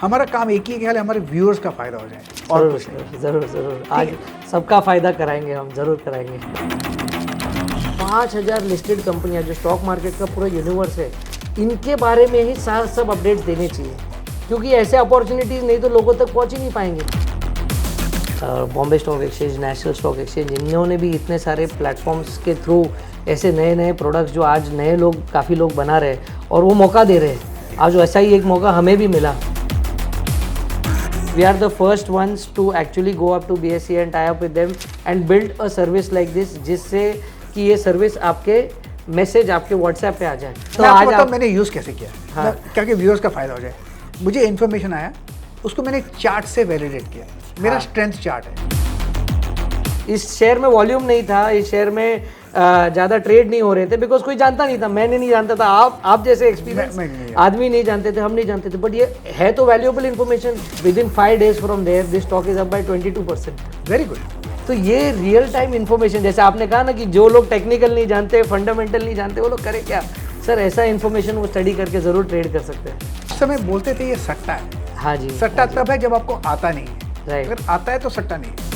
हमारा काम एक ही है कि हमारे व्यूअर्स का फ़ायदा हो जाए और कुछ नहीं। ज़रूर ज़रूर आज सबका फ़ायदा कराएंगे, हम ज़रूर कराएंगे। 5000 लिस्टेड कंपनियां जो स्टॉक मार्केट का पूरा यूनिवर्स है, इनके बारे में ही सब अपडेट्स देने चाहिए, क्योंकि ऐसे अपॉर्चुनिटीज़ नहीं तो लोगों तक पहुंच ही नहीं पाएंगे। Bombay stock exchange, national stock exchange, इन्होंने भी इतने सारे प्लेटफॉर्म्स के थ्रू ऐसे नए नए प्रोडक्ट्स जो आज नए लोग, काफ़ी लोग बना रहे हैं और वो मौका दे रहे हैं। आज ऐसा ही एक मौका हमें भी मिला। We are the first ones to actually go up to BSE and tie up with them and build a service like this, जिससे कि ये सर्विस आपके मैसेज आपके व्हाट्सएप पे आ जाए। तो आज आप मैंने यूज़ कैसे किया, हाँ, क्या कि व्यूअर्स का फ़ायदा हो जाए। मुझे इन्फॉर्मेशन आया, उसको मैंने चार्ट से वैलिडेट किया। मेरा स्ट्रेंथ चार्ट है। इस शेयर में वॉल्यूम नहीं था, इस शेयर में ज़्यादा ट्रेड नहीं हो रहे थे, बिकॉज कोई जानता नहीं था, मैंने नहीं जानता था, आप जैसे एक्सपीरियंस आदमी नहीं जानते थे, हम नहीं जानते थे, बट ये है तो valuable information. Within 5 days from there this stock is up by 22%। Very good. तो ये रियल टाइम इन्फॉर्मेशन, जैसे आपने कहा ना कि जो लोग टेक्निकल नहीं जानते, फंडामेंटल नहीं जानते, वो लोग करें क्या? सर ऐसा इन्फॉर्मेशन वो स्टडी करके ज़रूर ट्रेड कर सकते हैं। उस समय बोलते थे ये सट्टा है। हाँ जी, सट्टा तब है जब आपको आता नहीं है, राइट। अगर आता है तो सट्टा नहीं है।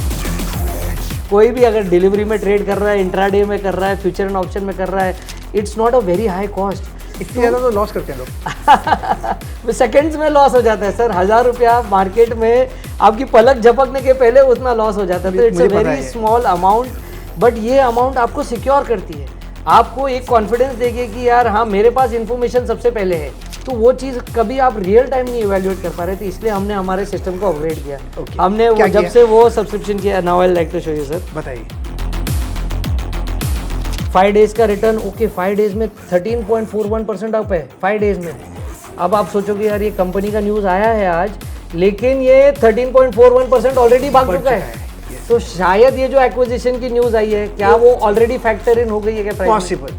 कोई भी अगर डिलीवरी में ट्रेड कर रहा है, इंट्राडे में कर रहा है, फ्यूचर एंड ऑप्शन में कर रहा है, it's not a very high cost. इतनी ज़्यादा तो लॉस करते हैं लोग। सेकंड्स में लॉस हो जाता है सर। 1000 रुपया मार्केट में आपकी पलक झपकने के पहले उतना लॉस हो जाता है। तो it's a very small amount, but ये अमाउंट आपको सिक्योर करती है, आपको एक कॉन्फिडेंस देगी कि यार हाँ मेरे पास इन्फॉर्मेशन सबसे पहले है। तो वो चीज़ कभी आप रियल टाइम नहीं इवेल्युएट कर पा रहे थे, इसलिए हमने हमारे सिस्टम को अपग्रेड किया। हमने वो जब से वो सब्सक्रिप्शन किया, now I like to show you sir. बताइए। 5 days का रिटर्न, ओके 5 days में 13.41% अप है 5 days में। अब आप सोचोगे यार ये कंपनी का न्यूज़ आया है आज, लेकिन ये 13.41% ऑलरेडी भाग चुका है। तो शायद ये जो एक्विजिशन की न्यूज़ आई है, क्या वो ऑलरेडी फैक्टर इन हो गई है क्या प्राइस? पॉसिबल।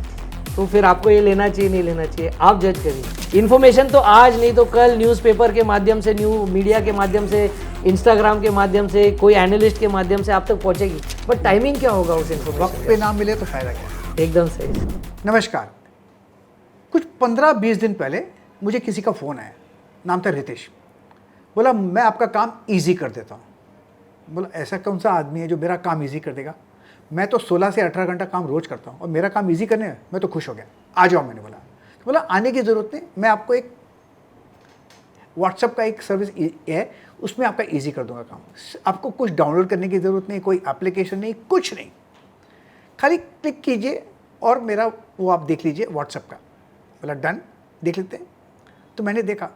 तो फिर आपको ये लेना चाहिए नहीं लेना चाहिए, आप जज करिए। इन्फॉर्मेशन तो आज नहीं तो कल न्यूज़पेपर के माध्यम से, न्यू मीडिया के माध्यम से, इंस्टाग्राम के माध्यम से, कोई एनालिस्ट के माध्यम से आप तक पहुंचेगी, बट टाइमिंग क्या होगा उस इन्फॉर्मेशन? वक्त पे ना मिले तो फायदा क्या? एकदम सही। नमस्कार। कुछ 15-20 दिन पहले मुझे किसी का फ़ोन आया, नाम था रितेश। बोला मैं आपका काम इजी कर देता हूँ। बोला ऐसा कौन सा आदमी है जो मेरा काम इजी कर देगा? मैं तो 16 से 18 घंटा काम रोज़ करता हूँ और मेरा काम इजी करने में मैं तो खुश हो गया, आ जाओ। मैंने बोला आने की ज़रूरत नहीं, मैं आपको एक व्हाट्सएप का एक सर्विस है, उसमें आपका इजी कर दूंगा काम। आपको कुछ डाउनलोड करने की ज़रूरत नहीं, कोई एप्लीकेशन नहीं, कुछ नहीं, खाली क्लिक कीजिए और मेरा वो आप देख लीजिए व्हाट्सएप का। बोला डन, देख लेते हैं। तो मैंने देखा,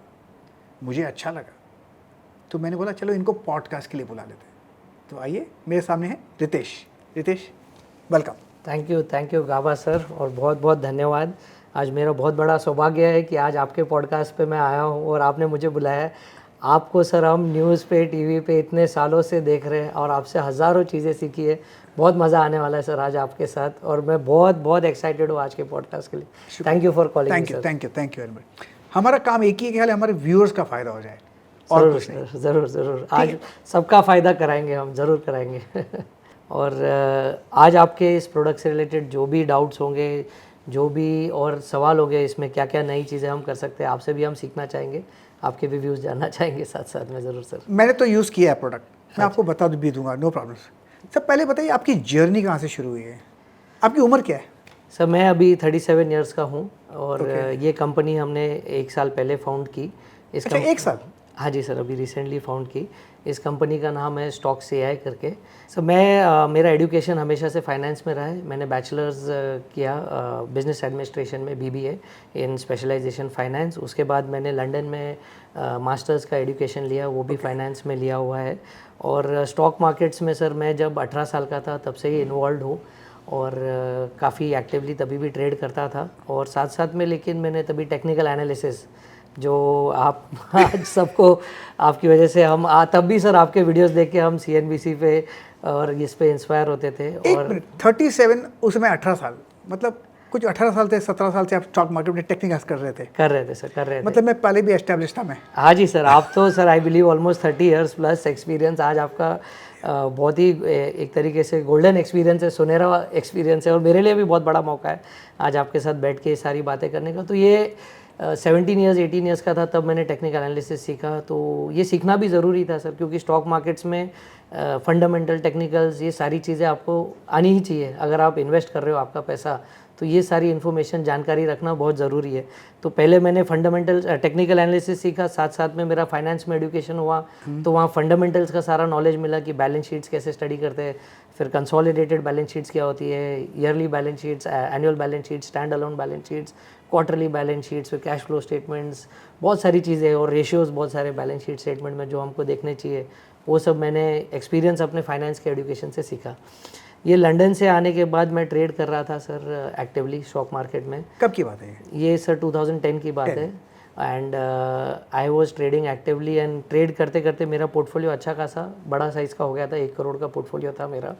मुझे अच्छा लगा, तो मैंने बोला चलो इनको पॉडकास्ट के लिए बुला लेते हैं। तो आइए, मेरे सामने है Ritesh. Ritesh, welcome. Thank you Gaba sir, और बहुत बहुत धन्यवाद। आज मेरा बहुत बड़ा सौभाग्य है कि आज आपके पॉडकास्ट पे मैं आया हूँ और आपने मुझे बुलाया है। आपको सर हम न्यूज़ पे, टीवी पे इतने सालों से देख रहे हैं और आपसे हज़ारों चीज़ें सीखी है। बहुत मज़ा आने वाला है सर आज आपके साथ, और मैं बहुत बहुत एक्साइटेड हूँ आज के पॉडकास्ट के लिए। Thank you for calling. Thank you very much. हमारा काम एक ही है, हमारे व्यूअर्स का फ़ायदा हो जाए और कुछ नहीं। ज़रूर आज सबका फ़ायदा कराएंगे, हम ज़रूर कराएंगे। और आज आपके इस प्रोडक्ट से रिलेटेड जो भी डाउट्स होंगे, जो भी और सवाल होंगे, इसमें क्या क्या नई चीज़ें हम कर सकते हैं, आपसे भी हम सीखना चाहेंगे, आपके भी व्यूज़ जानना चाहेंगे साथ साथ में। ज़रूर सर। मैंने तो यूज़ किया है प्रोडक्ट, मैं आपको बता भी दूंगा, नो प्रॉब्लम। सर पहले बताइए आपकी जर्नी कहाँ से शुरू हुई है, आपकी उम्र क्या है? सर मैं अभी 37 ईयर्स का हूँ और ये कंपनी हमने 1 साल पहले फाउंड की। अच्छा, 1 साल? हाँ जी सर, अभी रिसेंटली फाउंड की। इस कंपनी का नाम है स्टॉक्स AI करके। सर मैं मेरा एजुकेशन हमेशा से फाइनेंस में रहा है। मैंने बैचलर्स किया बिजनेस एडमिनिस्ट्रेशन में, BBA इन स्पेशलाइजेशन फाइनेंस। उसके बाद मैंने लंदन में मास्टर्स का एजुकेशन लिया, वो भी फाइनेंस में लिया हुआ है। और स्टॉक मार्केट्स में सर मैं जब 18 साल का था तब से ही इन्वॉल्व हूँ और काफ़ी एक्टिवली तभी भी ट्रेड करता था। और साथ साथ में लेकिन मैंने तभी टेक्निकल एनालिसिस, जो आप आज सबको आपकी वजह से हम तब भी सर आपके वीडियोस देख के हम CNBC पे और इस पे इंस्पायर होते थे। और 37 उसमें 18 साल, मतलब कुछ 18 साल से 17 साल से आप स्टॉक मार्केट में टेक्निकल कर रहे थे? कर रहे थे सर, कर रहे थे। मतलब मैं पहले भी एस्टैब्लिश था मैं? हाँ जी सर, आप तो sir I believe almost 30 years plus experience. आज आपका बहुत ही एक तरीके से गोल्डन एक्सपीरियंस है, सुनहरा एक्सपीरियंस है, और मेरे लिए भी बहुत बड़ा मौका है आज आपके साथ बैठ के ये सारी बातें करने का। तो ये 17 ईयर्स 18 ईयर्स का था तब मैंने टेक्निकल एनालिसिस सीखा। तो ये सीखना भी ज़रूरी था सर, क्योंकि स्टॉक मार्केट्स में फंडामेंटल टेक्निकल्स ये सारी चीज़ें आपको आनी ही चाहिए। अगर आप इन्वेस्ट कर रहे हो आपका पैसा, तो ये सारी इन्फॉर्मेशन जानकारी रखना बहुत ज़रूरी है। तो पहले मैंने फंडामेंटल टेक्निकल एनालिसिस सीखा, साथ साथ में मेरा फाइनेंस में एजुकेशन हुआ। तो वहाँ फंडामेंटल्स का सारा नॉलेज मिला कि बैलेंस शीट्स कैसे स्टडी करते हैं, फिर कंसोलिडेटेड बैलेंस शीट्स क्या होती है, yearly balance sheets, annual balance sheets, stand alone balance sheets, quarterly balance sheets, फिर कैश फ्लो स्टेटमेंट्स, बहुत सारी चीज़ें और रेशियोज़ बहुत सारे बैलेंस शीट स्टेटमेंट में जो हमको देखने चाहिए, वो सब मैंने एक्सपीरियंस अपने फाइनेंस के एजुकेशन से सीखा। ये लंदन से आने के बाद मैं ट्रेड कर रहा था सर एक्टिवली स्टॉक मार्केट में। कब की बात है ये सर 2010 की बात है। And I was trading actively and trade करते करते मेरा पोर्टफोलियो अच्छा खासा बड़ा साइज़ का हो गया था। 1 करोड़ का पोर्टफोलियो था मेरा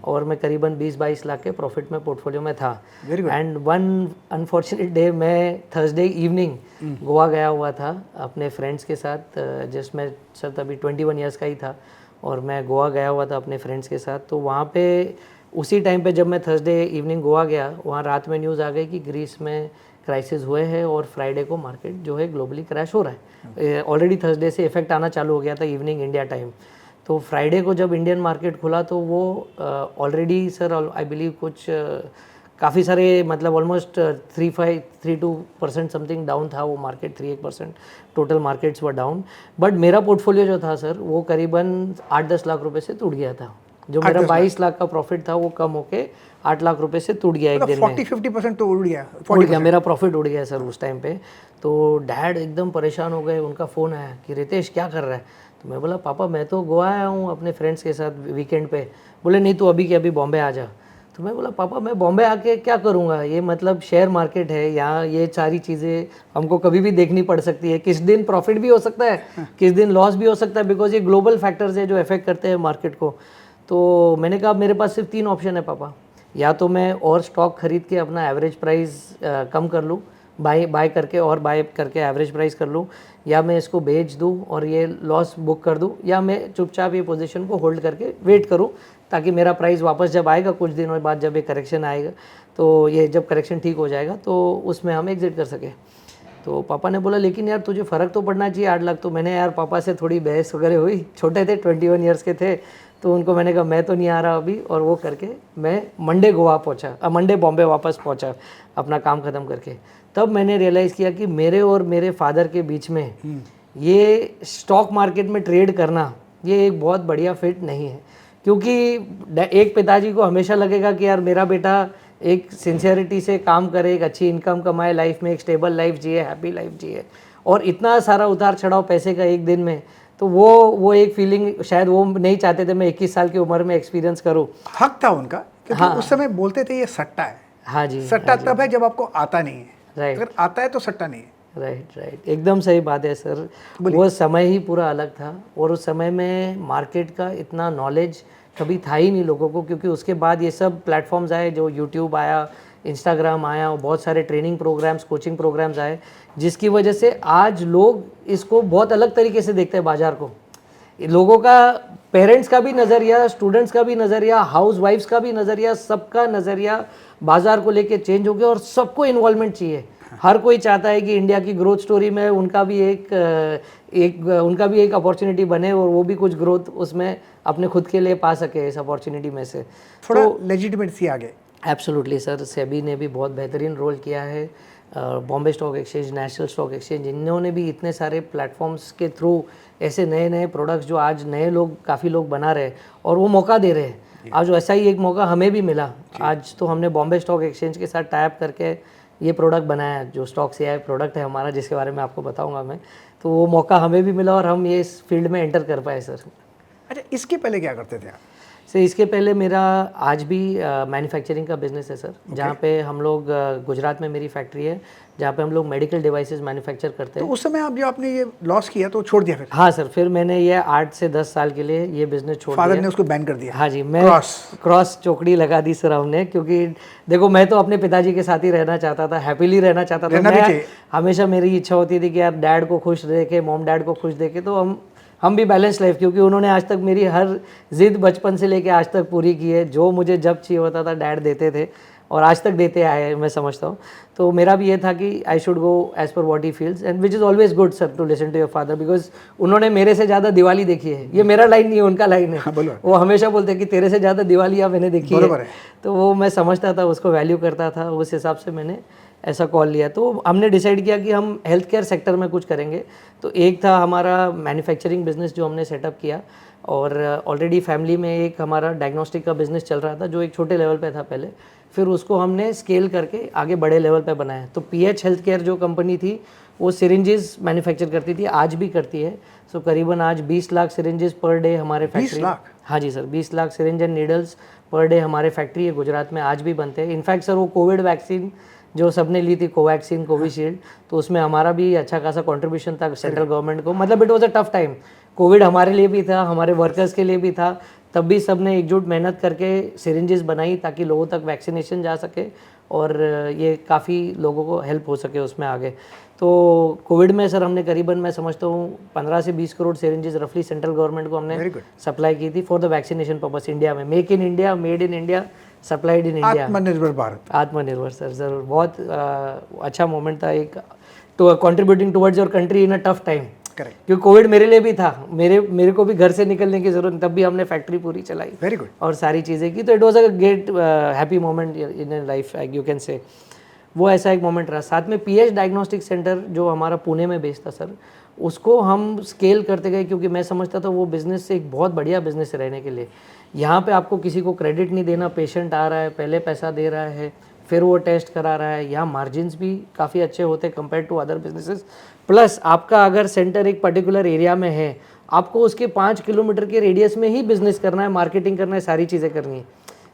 और मैं करीबन 20-22 लाख के प्रॉफिट में पोर्टफोलियो में था। एंड वन अनफॉर्चुनेट डे मैं थर्सडे इवनिंग गोवा गया हुआ था अपने फ्रेंड्स के साथ, जिसमें सर तभी 21 ईयर्स का ही था और मैं गोवा गया हुआ था अपने फ्रेंड्स के साथ। तो वहाँ पे उसी टाइम पे जब मैं थर्सडे इवनिंग गोवा गया, वहाँ रात में न्यूज़ आ गई कि ग्रीस में क्राइसिस हुए हैं और फ्राइडे को मार्केट जो है ग्लोबली क्रैश हो रहा है। ऑलरेडी थर्सडे से इफेक्ट आना चालू हो गया था इवनिंग इंडिया टाइम। तो फ्राइडे को जब इंडियन मार्केट खुला तो वो ऑलरेडी सर आई बिलीव कुछ काफ़ी सारे मतलब ऑलमोस्ट 3-2% समथिंग डाउन था वो market, 3-1% total markets were down. But मेरा पोर्टफोलियो जो था सर वो करीबन 8-10 लाख रुपए से टूट गया था। जो मेरा 22 लाख का प्रॉफिट था वो कम होके 8 लाख रुपए से टूट गया एक दिन में। 40-50% तो उड़ गया। उड़ गया, मेरा प्रॉफिट उड़ गया सर उस टाइम पे। तो डैड एकदम परेशान हो गए, उनका फ़ोन आया कि रितेश क्या कर रहा है। तो मैं बोला पापा मैं तो गोवा आया हूँ अपने फ्रेंड्स के साथ वीकेंड पे। बोले नहीं तो अभी के अभी बॉम्बे आ जा। तो मैं बोला पापा मैं बॉम्बे आके क्या करूँगा, ये मतलब शेयर मार्केट है यहाँ, ये सारी चीज़ें हमको कभी भी देखनी पड़ सकती है, किस दिन प्रॉफिट भी हो सकता है किस दिन लॉस भी हो सकता है, बिकॉज ये ग्लोबल फैक्टर्स है जो इफेक्ट करते हैं मार्केट को। तो मैंने कहा मेरे पास सिर्फ 3 ऑप्शन है पापा, या तो मैं और स्टॉक खरीद के अपना एवरेज प्राइस कम कर लूँ, बाय करके एवरेज प्राइस कर लूँ, या मैं इसको बेच दूँ और ये लॉस बुक कर दूँ, या मैं चुपचाप ये पोजीशन को होल्ड करके वेट करूँ ताकि मेरा प्राइस वापस जब आएगा कुछ दिनों बाद जब ये करेक्शन आएगा, तो ये जब करेक्शन ठीक हो जाएगा तो उसमें हम एग्जिट कर सके। तो पापा ने बोला लेकिन यार तुझे फ़र्क तो पड़ना चाहिए 8 लाख। तो मैंने यार पापा से थोड़ी बहस वगैरह हुई, छोटे थे 21 ईयर्स के थे, तो उनको मैंने कहा मैं तो नहीं आ रहा अभी, और वो करके मैं मंडे बॉम्बे वापस पहुंचा अपना काम ख़त्म करके। तब मैंने रियलाइज़ किया कि मेरे और मेरे फादर के बीच में ये स्टॉक मार्केट में ट्रेड करना ये एक बहुत बढ़िया फिट नहीं है, क्योंकि एक पिताजी को हमेशा लगेगा कि यार मेरा बेटा एक सिंसियरिटी से काम करे, एक अच्छी इनकम कमाए, लाइफ में एक स्टेबल लाइफ जिए, हैप्पी लाइफ जिए, और इतना सारा उतार चढ़ाव पैसे का एक दिन में, तो वो एक फीलिंग शायद वो नहीं चाहते थे मैं 21 साल की उम्र में एक्सपीरियंस करूं। हक था उनका, क्योंकि उस समय बोलते थे ये सट्टा है। हाँ जी, सट्टा तब है जब आपको आता नहीं है, राइट, अगर आता है तो सट्टा नहीं है। राइट, एकदम सही बात है सर। वो समय ही पूरा अलग था, और उस समय में मार्केट का इतना नॉलेज कभी था ही नहीं लोगों को, क्योंकि उसके बाद ये सब प्लेटफॉर्म्स आए, जो यूट्यूब आया, इंस्टाग्राम आया, और बहुत सारे ट्रेनिंग प्रोग्राम्स, कोचिंग प्रोग्राम्स आए, जिसकी वजह से आज लोग इसको बहुत अलग तरीके से देखते हैं बाज़ार को। लोगों का, पेरेंट्स का भी नज़रिया, स्टूडेंट्स का भी नज़रिया, हाउस वाइफ्स का भी नज़रिया, सबका नज़रिया बाज़ार को लेके चेंज हो गया, और सबको इन्वॉल्वमेंट चाहिए। हर कोई चाहता है कि इंडिया की ग्रोथ स्टोरी में उनका भी एक अपॉर्चुनिटी बने, और वो भी कुछ ग्रोथ उसमें अपने खुद के लिए पा सके इस अपॉर्चुनिटी में से। थोड़ा लेजिटिमेसी आ गए। एब्सोल्युटली सर, सेबी ने भी बहुत बेहतरीन रोल किया है, Bombay stock exchange, national stock exchange, इन्होंने भी इतने सारे प्लेटफॉर्म्स के थ्रू ऐसे नए नए प्रोडक्ट्स जो आज नए लोग, काफ़ी लोग बना रहे हैं और वो मौका दे रहे हैं। आज वैसा ही एक मौका हमें भी मिला। आज तो हमने बॉम्बे स्टॉक एक्सचेंज के साथ टाई अप करके ये प्रोडक्ट बनाया है, जो स्टॉक से प्रोडक्ट है हमारा, जिसके बारे में आपको बताऊंगा मैं। तो वो मौका हमें भी मिला और हम ये इस फील्ड में एंटर कर पाए सर। अच्छा, इसके पहले क्या करते थे आप? सर इसके पहले मेरा आज भी मैन्युफैक्चरिंग का बिजनेस है सर, जहाँ पे हम लोग गुजरात में मेरी फैक्ट्री है, जहाँ पे हम लोग मेडिकल डिवाइसेस मैन्युफैक्चर करते हैं। तो उस समय आप जो आपने ये लॉस किया तो छोड़ दिया फिर? हाँ सर, फिर मैंने ये 8 से 10 साल के लिए ये बिजनेस छोड़ दिया। फादर ने उसको बैन कर दिया? हाँ जी, मैं क्रॉस चौकड़ी लगा दी सर हमने, क्योंकि देखो मैं तो अपने पिताजी के साथ ही रहना चाहता था, हैप्पीली रहना चाहता था। मैं हमेशा मेरी इच्छा होती थी कि यार डैड को खुश देखे, मॉम डैड को खुश देखे, तो हम भी बैलेंस लाइफ, क्योंकि उन्होंने आज तक मेरी हर जिद बचपन से लेके आज तक पूरी की है। जो मुझे जब चाहिए होता था डैड देते थे, और आज तक देते आए हैं, मैं समझता हूँ। तो मेरा भी ये था कि I should go as per what he feels, and which is always good sir to listen to your father, because उन्होंने मेरे से ज़्यादा दिवाली देखी है। ये मेरा लाइन नहीं है, उनका लाइन है। हाँ, बोलो। वो हमेशा बोलते हैं कि तेरे से ज़्यादा दिवालियाँ मैंने देखी बरोबर है। है। तो वो मैं समझता था, उसको वैल्यू करता था, उस हिसाब से मैंने ऐसा कॉल लिया। तो हमने डिसाइड किया कि हम हेल्थ केयर सेक्टर में कुछ करेंगे। तो एक था हमारा मैन्युफैक्चरिंग बिजनेस जो हमने सेटअप किया, और ऑलरेडी फैमिली में एक हमारा डायग्नोस्टिक का बिजनेस चल रहा था जो एक छोटे लेवल पे था पहले, फिर उसको हमने स्केल करके आगे बड़े लेवल पे बनाया। तो पीएच हेल्थ केयर जो कंपनी थी वो सिरिंजेस मैन्युफैक्चर करती थी, आज भी करती है। सो करीबन आज 20 लाख सिरिंजेस पर डे हमारे 20 फैक्ट्री। लाख? हाँ जी sir, 20 lakh syringe and needles per day हमारे फैक्ट्री है गुजरात में, आज भी बनते हैं। इनफैक्ट सर वो कोविड वैक्सीन जो सबने ली थी, कोवैक्सीन, कोविशील्ड, तो उसमें हमारा भी अच्छा खासा कंट्रीब्यूशन था सेंट्रल गवर्नमेंट को। मतलब it was a tough time, Covid हमारे लिए भी था, हमारे वर्कर्स के लिए भी था, तब भी सब ने एकजुट मेहनत करके सिरिंजेस बनाई ताकि लोगों तक वैक्सीनेशन जा सके और ये काफ़ी लोगों को हेल्प हो सके उसमें आगे। तो कोविड में सर हमने करीबन, मैं समझता हूँ 15 से 20 करोड़ सिरिंजेस रफली सेंट्रल गवर्नमेंट को हमने Very good. सप्लाई की थी for the vaccination purpose India में। Make in India, made in India, supplied in India. आत्मनिर्भर भारत। आत्मनिर्भर सर, ज़रूर। बहुत अच्छा मोमेंट था एक, to contributing towards your country in a tough time. Correct. क्योंकि कोविड मेरे लिए भी था, मेरे को भी घर से निकलने की जरूरत, तब भी हमने फैक्ट्री पूरी चलाई। Very good. और सारी चीज़ें की। तो it was a great happy moment in life, you can say. वो ऐसा एक मोमेंट रहा। साथ में पीएच डायग्नोस्टिक सेंटर जो हमारा पुणे में बेस्ड था सर, उसको हम स्केल करते गए, क्योंकि मैं समझता था वो बिज़नेस से एक बहुत बढ़िया बिज़नेस रहने के लिए। यहाँ पे आपको किसी को क्रेडिट नहीं देना, पेशेंट आ रहा है, पहले पैसा दे रहा है, फिर वो टेस्ट करा रहा है। यहाँ मार्जिन्स भी काफ़ी अच्छे होते हैं compare to other businesses. Plus आपका अगर सेंटर एक पर्टिकुलर एरिया में है, आपको उसके 5 किलोमीटर के रेडियस में ही बिजनेस करना है, मार्केटिंग करना है, सारी चीज़ें करनी है।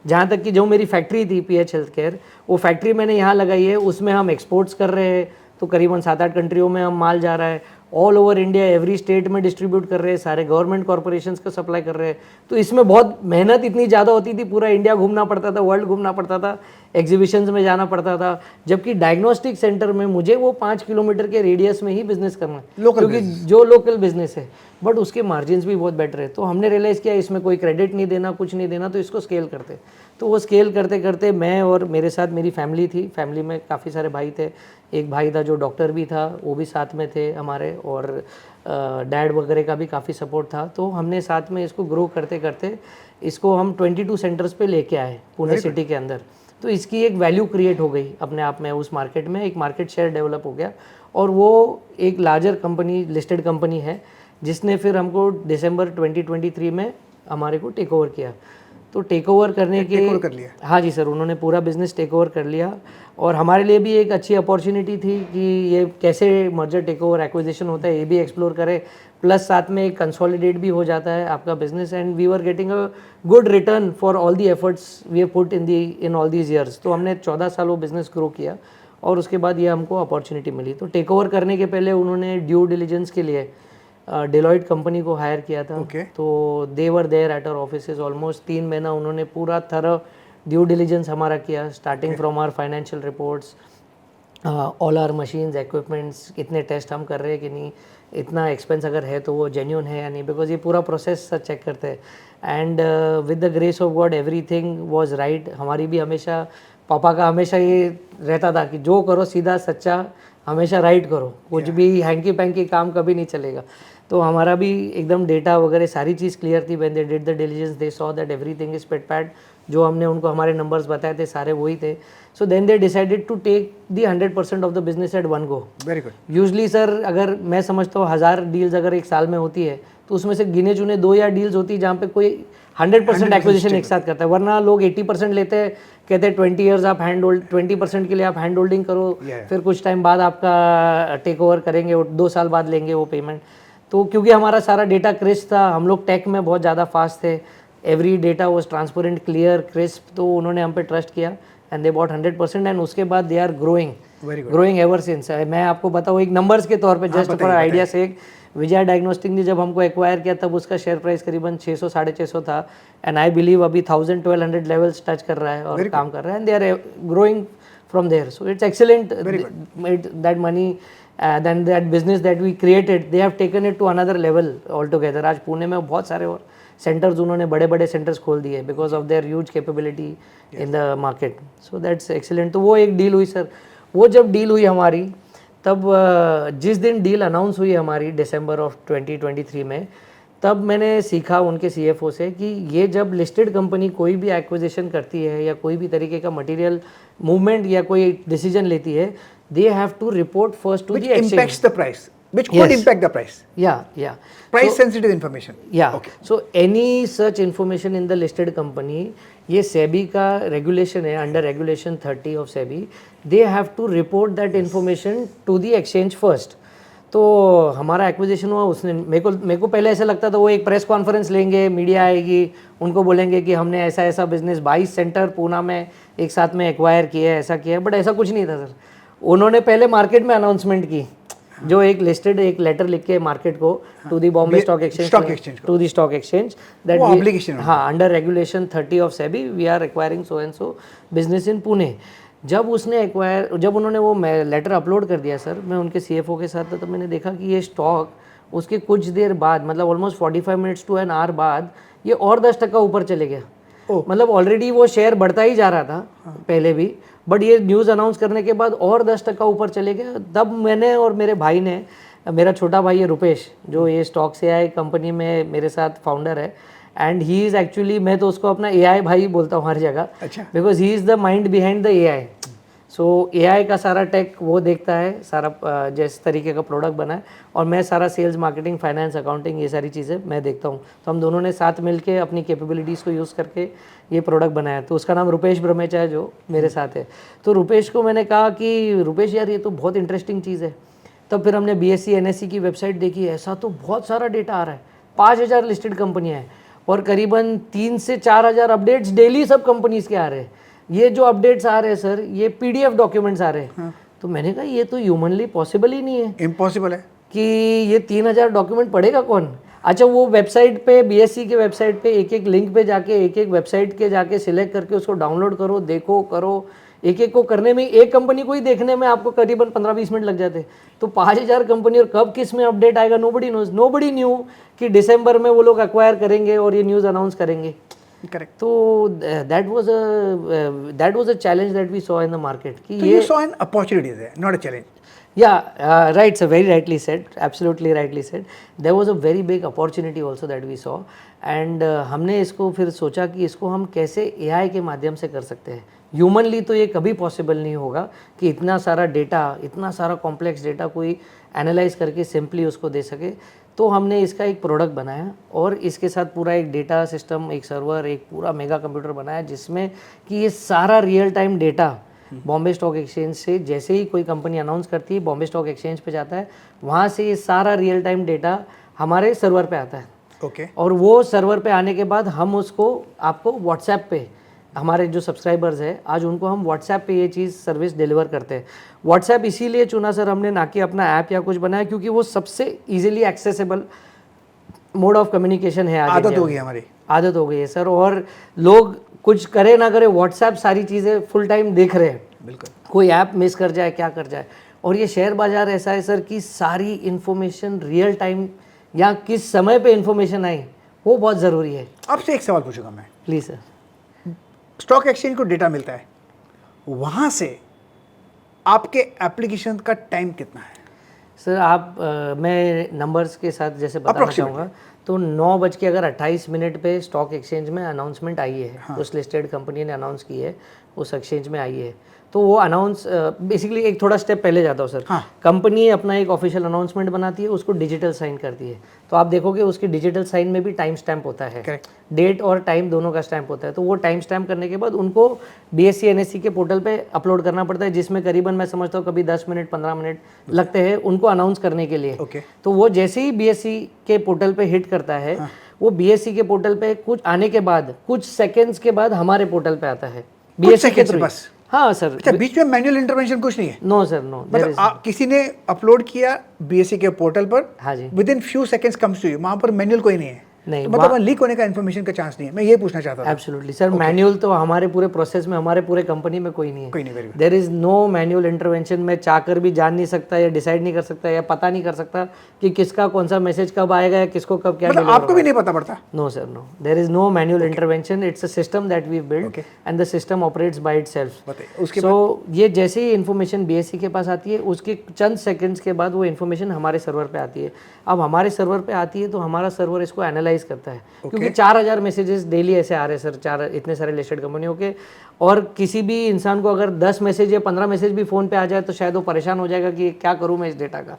जहाँ तक कि जो मेरी फैक्ट्री थी पीएच हेल्थ केयर, वो फैक्ट्री मैंने यहाँ लगाई है, उसमें हम एक्सपोर्ट्स कर रहे हैं। तो करीबन 7-8 कंट्रियों में हम माल जा रहा है, all over India, every state में डिस्ट्रीब्यूट कर रहे हैं, सारे गवर्नमेंट कॉर्पोरेशंस को सप्लाई कर रहे हैं। तो इसमें बहुत मेहनत इतनी ज़्यादा होती थी, पूरा इंडिया घूमना पड़ता था, वर्ल्ड घूमना पड़ता था, एग्जीबिशंस में जाना पड़ता था। जबकि डायग्नोस्टिक सेंटर में मुझे वो 5 किलोमीटर के रेडियस में ही बिजनेस करना है, क्योंकि जो लोकल बिजनेस है, बट उसके मार्जिन्स भी बहुत बेटर है। तो हमने रियलाइज़ किया इसमें कोई क्रेडिट नहीं देना, कुछ नहीं देना, तो इसको स्केल करते। तो वो स्केल करते करते मैं और मेरे साथ मेरी फैमिली थी, फैमिली में काफ़ी सारे भाई थे। एक भाई था जो डॉक्टर भी था, वो भी साथ में थे हमारे, और डैड वगैरह का भी काफ़ी सपोर्ट था। तो हमने साथ में इसको ग्रो करते करते इसको हम 22 सेंटर्स पे लेके आए पुणे सिटी के अंदर। तो इसकी एक वैल्यू क्रिएट हो गई अपने आप में, उस मार्केट में एक मार्केट शेयर डेवलप हो गया, और वो एक लार्जर कंपनी, लिस्टेड कंपनी है, जिसने फिर हमको दिसंबर 2023 में हमारे को टेक ओवर किया। तो टेक ओवर करने के, टेक ओवर कर लिया? हाँ जी सर, उन्होंने पूरा बिजनेस टेक ओवर कर लिया। और हमारे लिए भी एक अच्छी अपॉर्चुनिटी थी कि ये कैसे मर्जर टेक ओवर एक्विजिशन होता है, ये भी एक्सप्लोर करें, प्लस साथ में एक कंसोलिडेट भी हो जाता है आपका business. And we were getting a good return for all the efforts we have put in all these years. तो हमने 14 साल वो बिजनेस ग्रो किया, और उसके बाद ये हमको अपॉर्चुनिटी मिली। तो टेक ओवर करने के पहले उन्होंने ड्यू डिलीजेंस के लिए डेलॉयट कंपनी को हायर किया था। तो they were there at our offices almost 3 महीना, उन्होंने पूरा थरो ड्यू डिलीजेंस हमारा किया, starting from our financial reports, all our machines, equipments, कितने टेस्ट हम कर रहे हैं कि नहीं, इतना एक्सपेंस अगर है तो वो जेन्यून है या नहीं, बिकॉज ये पूरा प्रोसेस चेक करते हैं। And with the grace of God everything was right. हमारी भी हमेशा, पापा का हमेशा ये रहता था कि जो करो सीधा सच्चा, हमेशा राइट करो, कुछ भी हैंकी पैंकी काम कभी नहीं चलेगा। तो हमारा भी एकदम डेटा वगैरह सारी चीज़ क्लियर थी। When they did the diligence they saw that everything is pit pat, जो हमने उनको हमारे नंबर्स बताए थे सारे वही थे। So then they decided to take the 100% of the business at one go. Very good. Usually sir, अगर मैं समझता हूँ 1000 डील्स अगर एक साल में होती है, तो उसमें से गिने चुने 2 या डील्स होती है जहाँ पे कोई 100% एक्विजिशन एक साथ करता है। वरना लोग 80% लेते हैं, कहते हैं 20 ईयर्स आप हैंड होल्ड, 20% के लिए आप हैंड होल्डिंग करो, फिर कुछ टाइम बाद आपका टेक ओवर करेंगे, 2 साल बाद लेंगे वो पेमेंट। तो क्योंकि हमारा सारा डेटा क्रिस्प था, हम लोग टेक में बहुत ज़्यादा फास्ट थे, every data was transparent, clear, crisp, तो उन्होंने हम पे ट्रस्ट किया एंड दे बॉट 100%। एंड उसके बाद they are growing ever since. मैं आपको बताऊँ एक नंबर्स के तौर पे, जस्ट फॉर आइडिया से, एक विजय डायग्नोस्टिक ने जब हमको एक्वायर किया तब उसका शेयर प्राइस करीबन 600 650 था, एंड आई बिलीव अभी 1000-1200 लेवल्स टच कर रहा है और काम कर रहा है, and they are growing from there. So it's excellent that money then that business that we created, they have taken it to another level altogether. आज पुणे में बहुत सारे और सेंटर्स उन्होंने बड़े बड़े सेंटर्स खोल दिए because of their huge capability in the market. So that's excellent. तो वो एक डील हुई सर. वो जब डील हुई हमारी, तब जिस दिन डील अनाउंस हुई हमारी दिसंबर ऑफ 2023 में, तब मैंने सीखा उनके CFO से कि ये जब लिस्टेड कंपनी कोई भी एक्विजिशन करती है या कोई भी तरीके का मटेरियल मूवमेंट या कोई डिसीजन लेती है, they have to report first to which the exchange. impacts the price, which could impact the price. Yeah. Price sensitive information. Yeah. Okay. So any such information in the listed company, ये SEBI का regulation है, under regulation 30 of SEBI, they have to report that information to the exchange first. तो हमारा acquisition हुआ. उसने मेरे को पहले ऐसा लगता था वो एक प्रेस कॉन्फ्रेंस लेंगे, मीडिया आएगी, उनको बोलेंगे कि हमने ऐसा ऐसा बिजनेस 22 सेंटर पूना में एक साथ में एक्वायर किया है, ऐसा किया है. बट ऐसा कुछ नहीं था सर. उन्होंने पहले मार्केट में अनाउंसमेंट की, जो एक लिस्टेड एक लेटर लिख के मार्केट को to the Bombay stock exchange to the stock exchange that obligation. हाँ, under regulation 30 of SEBI we are acquiring so and so business in Pune. जब उन्होंने वो लेटर अपलोड कर दिया सर, मैं उनके CFO के साथ था, तो मैंने देखा कि ये स्टॉक उसके कुछ देर बाद, मतलब almost 45 minutes to an hour बाद, ये और 10% ऊपर चले गया. मतलब ऑलरेडी वो शेयर बढ़ता ही जा रहा था पहले भी, बट ये न्यूज़ अनाउंस करने के बाद और 10% ऊपर चले गया. तब मैंने और मेरे भाई ने, मेरा छोटा भाई है रुपेश, जो ये स्टॉक से AI कंपनी में मेरे साथ फाउंडर है, एंड ही इज़ एक्चुअली, मैं तो उसको अपना AI भाई बोलता हूँ हर जगह, because he is the mind behind the AI. So AI का सारा टेक वो देखता है, सारा जिस तरीके का प्रोडक्ट बना है, और मैं सारा सेल्स, मार्केटिंग, फाइनेंस, अकाउंटिंग, ये सारी चीज़ें मैं देखता हूँ. तो हम दोनों ने साथ मिलके अपनी कैपेबिलिटीज़ को यूज़ करके ये प्रोडक्ट बनाया. तो उसका नाम रुपेश ब्रह्मेचा है, जो मेरे साथ है. तो रुपेश को मैंने कहा कि रुपेश यार, ये तो बहुत इंटरेस्टिंग चीज़ है. तब फिर हमने BSE NSE की वेबसाइट देखी, ऐसा तो बहुत सारा डेटा आ रहा है. 5000 लिस्टेड कंपनियाँ हैं और करीबन 3 से 4000 अपडेट्स डेली सब कंपनीज़ के आ रहे हैं. ये जो अपडेट्स आ रहे हैं सर, ये PDF डॉक्यूमेंट्स आ रहे हैं. तो मैंने कहा ये तो ह्यूमनली पॉसिबल ही नहीं है, इम्पॉसिबल है कि ये 3000 डॉक्यूमेंट पढ़ेगा कौन. अच्छा, वो वेबसाइट पे, BSE के वेबसाइट पे एक एक लिंक पे जाके, एक एक वेबसाइट के जाके सिलेक्ट करके उसको डाउनलोड करो, देखो, करो. एक एक को करने में, एक कंपनी को ही देखने में आपको करीबन 15-20 मिनट लग जाते. तो 5000 कंपनी, और कब किस में अपडेट आएगा नोबडी नोज. नोबडी न्यू कि दिसंबर में वो लोग एक्वायर करेंगे और ये न्यूज़ अनाउंस करेंगे. करेक्ट. तो that was a challenge that we saw in the market. कि ये, you saw an opportunity there, not a challenge. Yeah, right, sir, very rightly said, absolutely rightly said. There was a very big opportunity also that we saw, and हमने इसको फिर सोचा कि इसको हम कैसे AI के माध्यम से कर सकते हैं. ह्यूमनली तो ये कभी पॉसिबल नहीं होगा कि इतना सारा डेटा, इतना सारा कॉम्प्लेक्स डेटा कोई एनालाइज करके सिंपली उसको दे सके. तो हमने इसका एक प्रोडक्ट बनाया और इसके साथ पूरा एक डेटा सिस्टम, एक सर्वर, एक पूरा मेगा कंप्यूटर बनाया, जिसमें कि ये सारा real time data Bombay stock exchange से, जैसे ही कोई कंपनी अनाउंस करती है, बॉम्बे स्टॉक एक्सचेंज पे जाता है, वहाँ से ये सारा रियल टाइम डेटा हमारे सर्वर पे आता है. ओके. और वो सर्वर पे आने के बाद हम उसको आपको व्हाट्सएप पे, हमारे जो सब्सक्राइबर्स हैं आज, उनको हम व्हाट्सएप पे ये चीज़ सर्विस डिलीवर करते हैं. व्हाट्सएप इसीलिए चुना सर हमने, ना कि अपना ऐप या कुछ बनाया, क्योंकि वो सबसे easily accessible mode of communication है. आदत हो गई हमारी, आदत हो गई है सर. और लोग कुछ करे ना करे, व्हाट्सएप सारी चीज़ें फुल टाइम देख रहे हैं. बिल्कुल. कोई ऐप मिस कर जाए, क्या कर जाए. और ये शेयर बाजार ऐसा है सर कि सारी इन्फॉर्मेशन रियल टाइम, या किस समय पे इन्फॉर्मेशन आई, वो बहुत ज़रूरी है. आपसे एक सवाल पूछूंगा मैं. Please sir. स्टॉक एक्सचेंज को डेटा मिलता है, वहाँ से आपके एप्लीकेशन का टाइम कितना है? सर आप मैं नंबर्स के साथ जैसे बताना चाहूँगा, तो 9:28 पे स्टॉक एक्सचेंज में अनाउंसमेंट आई है. हाँ. उस लिस्टेड कंपनी ने अनाउंस की है, उस एक्सचेंज में आई है. तो वो अनाउंस बेसिकली एक थोड़ा स्टेप पहले जाता हूँ सर. हाँ. कंपनी अपना एक ऑफिशियल अनाउंसमेंट बनाती है, उसको डिजिटल साइन करती है. तो आप देखोगे उसकी डिजिटल साइन में भी टाइम स्टैम्प होता है. Correct. डेट और टाइम दोनों का स्टैम्प होता है. तो वो टाइम स्टैम्प करने के बाद उनको BSE NSE के पोर्टल पे अपलोड करना पड़ता है, जिसमें करीबन मैं समझता हूँ कभी 10 मिनट 15 मिनट लगते हैं उनको अनाउंस करने के लिए. Okay. तो वो जैसे ही BSE के पोर्टल पे हिट करता है, हाँ. वो BSE के पोर्टल पे कुछ आने के बाद, कुछ सेकेंड्स के बाद हमारे पोर्टल पे आता है. BSE के थ्रू. हाँ सर. अच्छा, बीच में मैनुअल इंटरवेंशन कुछ नहीं है? No sir, no. मतलब किसी ने अपलोड किया BSE के पोर्टल पर, हाँ जी, within few seconds comes to you, वहाँ पर मैनुअल कोई नहीं है? नहीं, तो मतलब लीक होने का इन्फॉर्मेशन का चांस नहीं है, मैं ये पूछना चाहता था। एब्सोल्युटली सर, मैनुअल तो हमारे पूरे प्रोसेस में, हमारे पूरे कंपनी में कोई नहीं है। कोई नहीं, very good. There is no manual intervention. मैं चाहकर भी जान नहीं सकता या डिसाइड नहीं कर सकता या पता नहीं कर सकता कि किसका कौन सा मैसेज कब आएगा या किसको कब क्या मतलब आपको भी नहीं पता पड़ता? No sir, no, there is no manual intervention. It's a system that we build and the system operates by itself. बताइए उसके सो ये जैसे ही इन्फॉर्मेशन बीएससी के पास आती है, उसके चंद सेकंड्स के बाद वो इन्फॉर्मेशन हमारे सर्वर पे आती है। अब हमारे सर्वर पे आती है तो हमारा सर्वर इसको एनालाइज करता है, क्योंकि 4000 मैसेजेस डेली ऐसे आ रहे हैं सर, इतने सारे लिस्टेड कंपनियों के। और किसी भी इंसान को अगर 10 मैसेज या 15 मैसेज भी फ़ोन पे आ जाए तो शायद वो परेशान हो जाएगा कि क्या करूँ मैं इस डेटा का,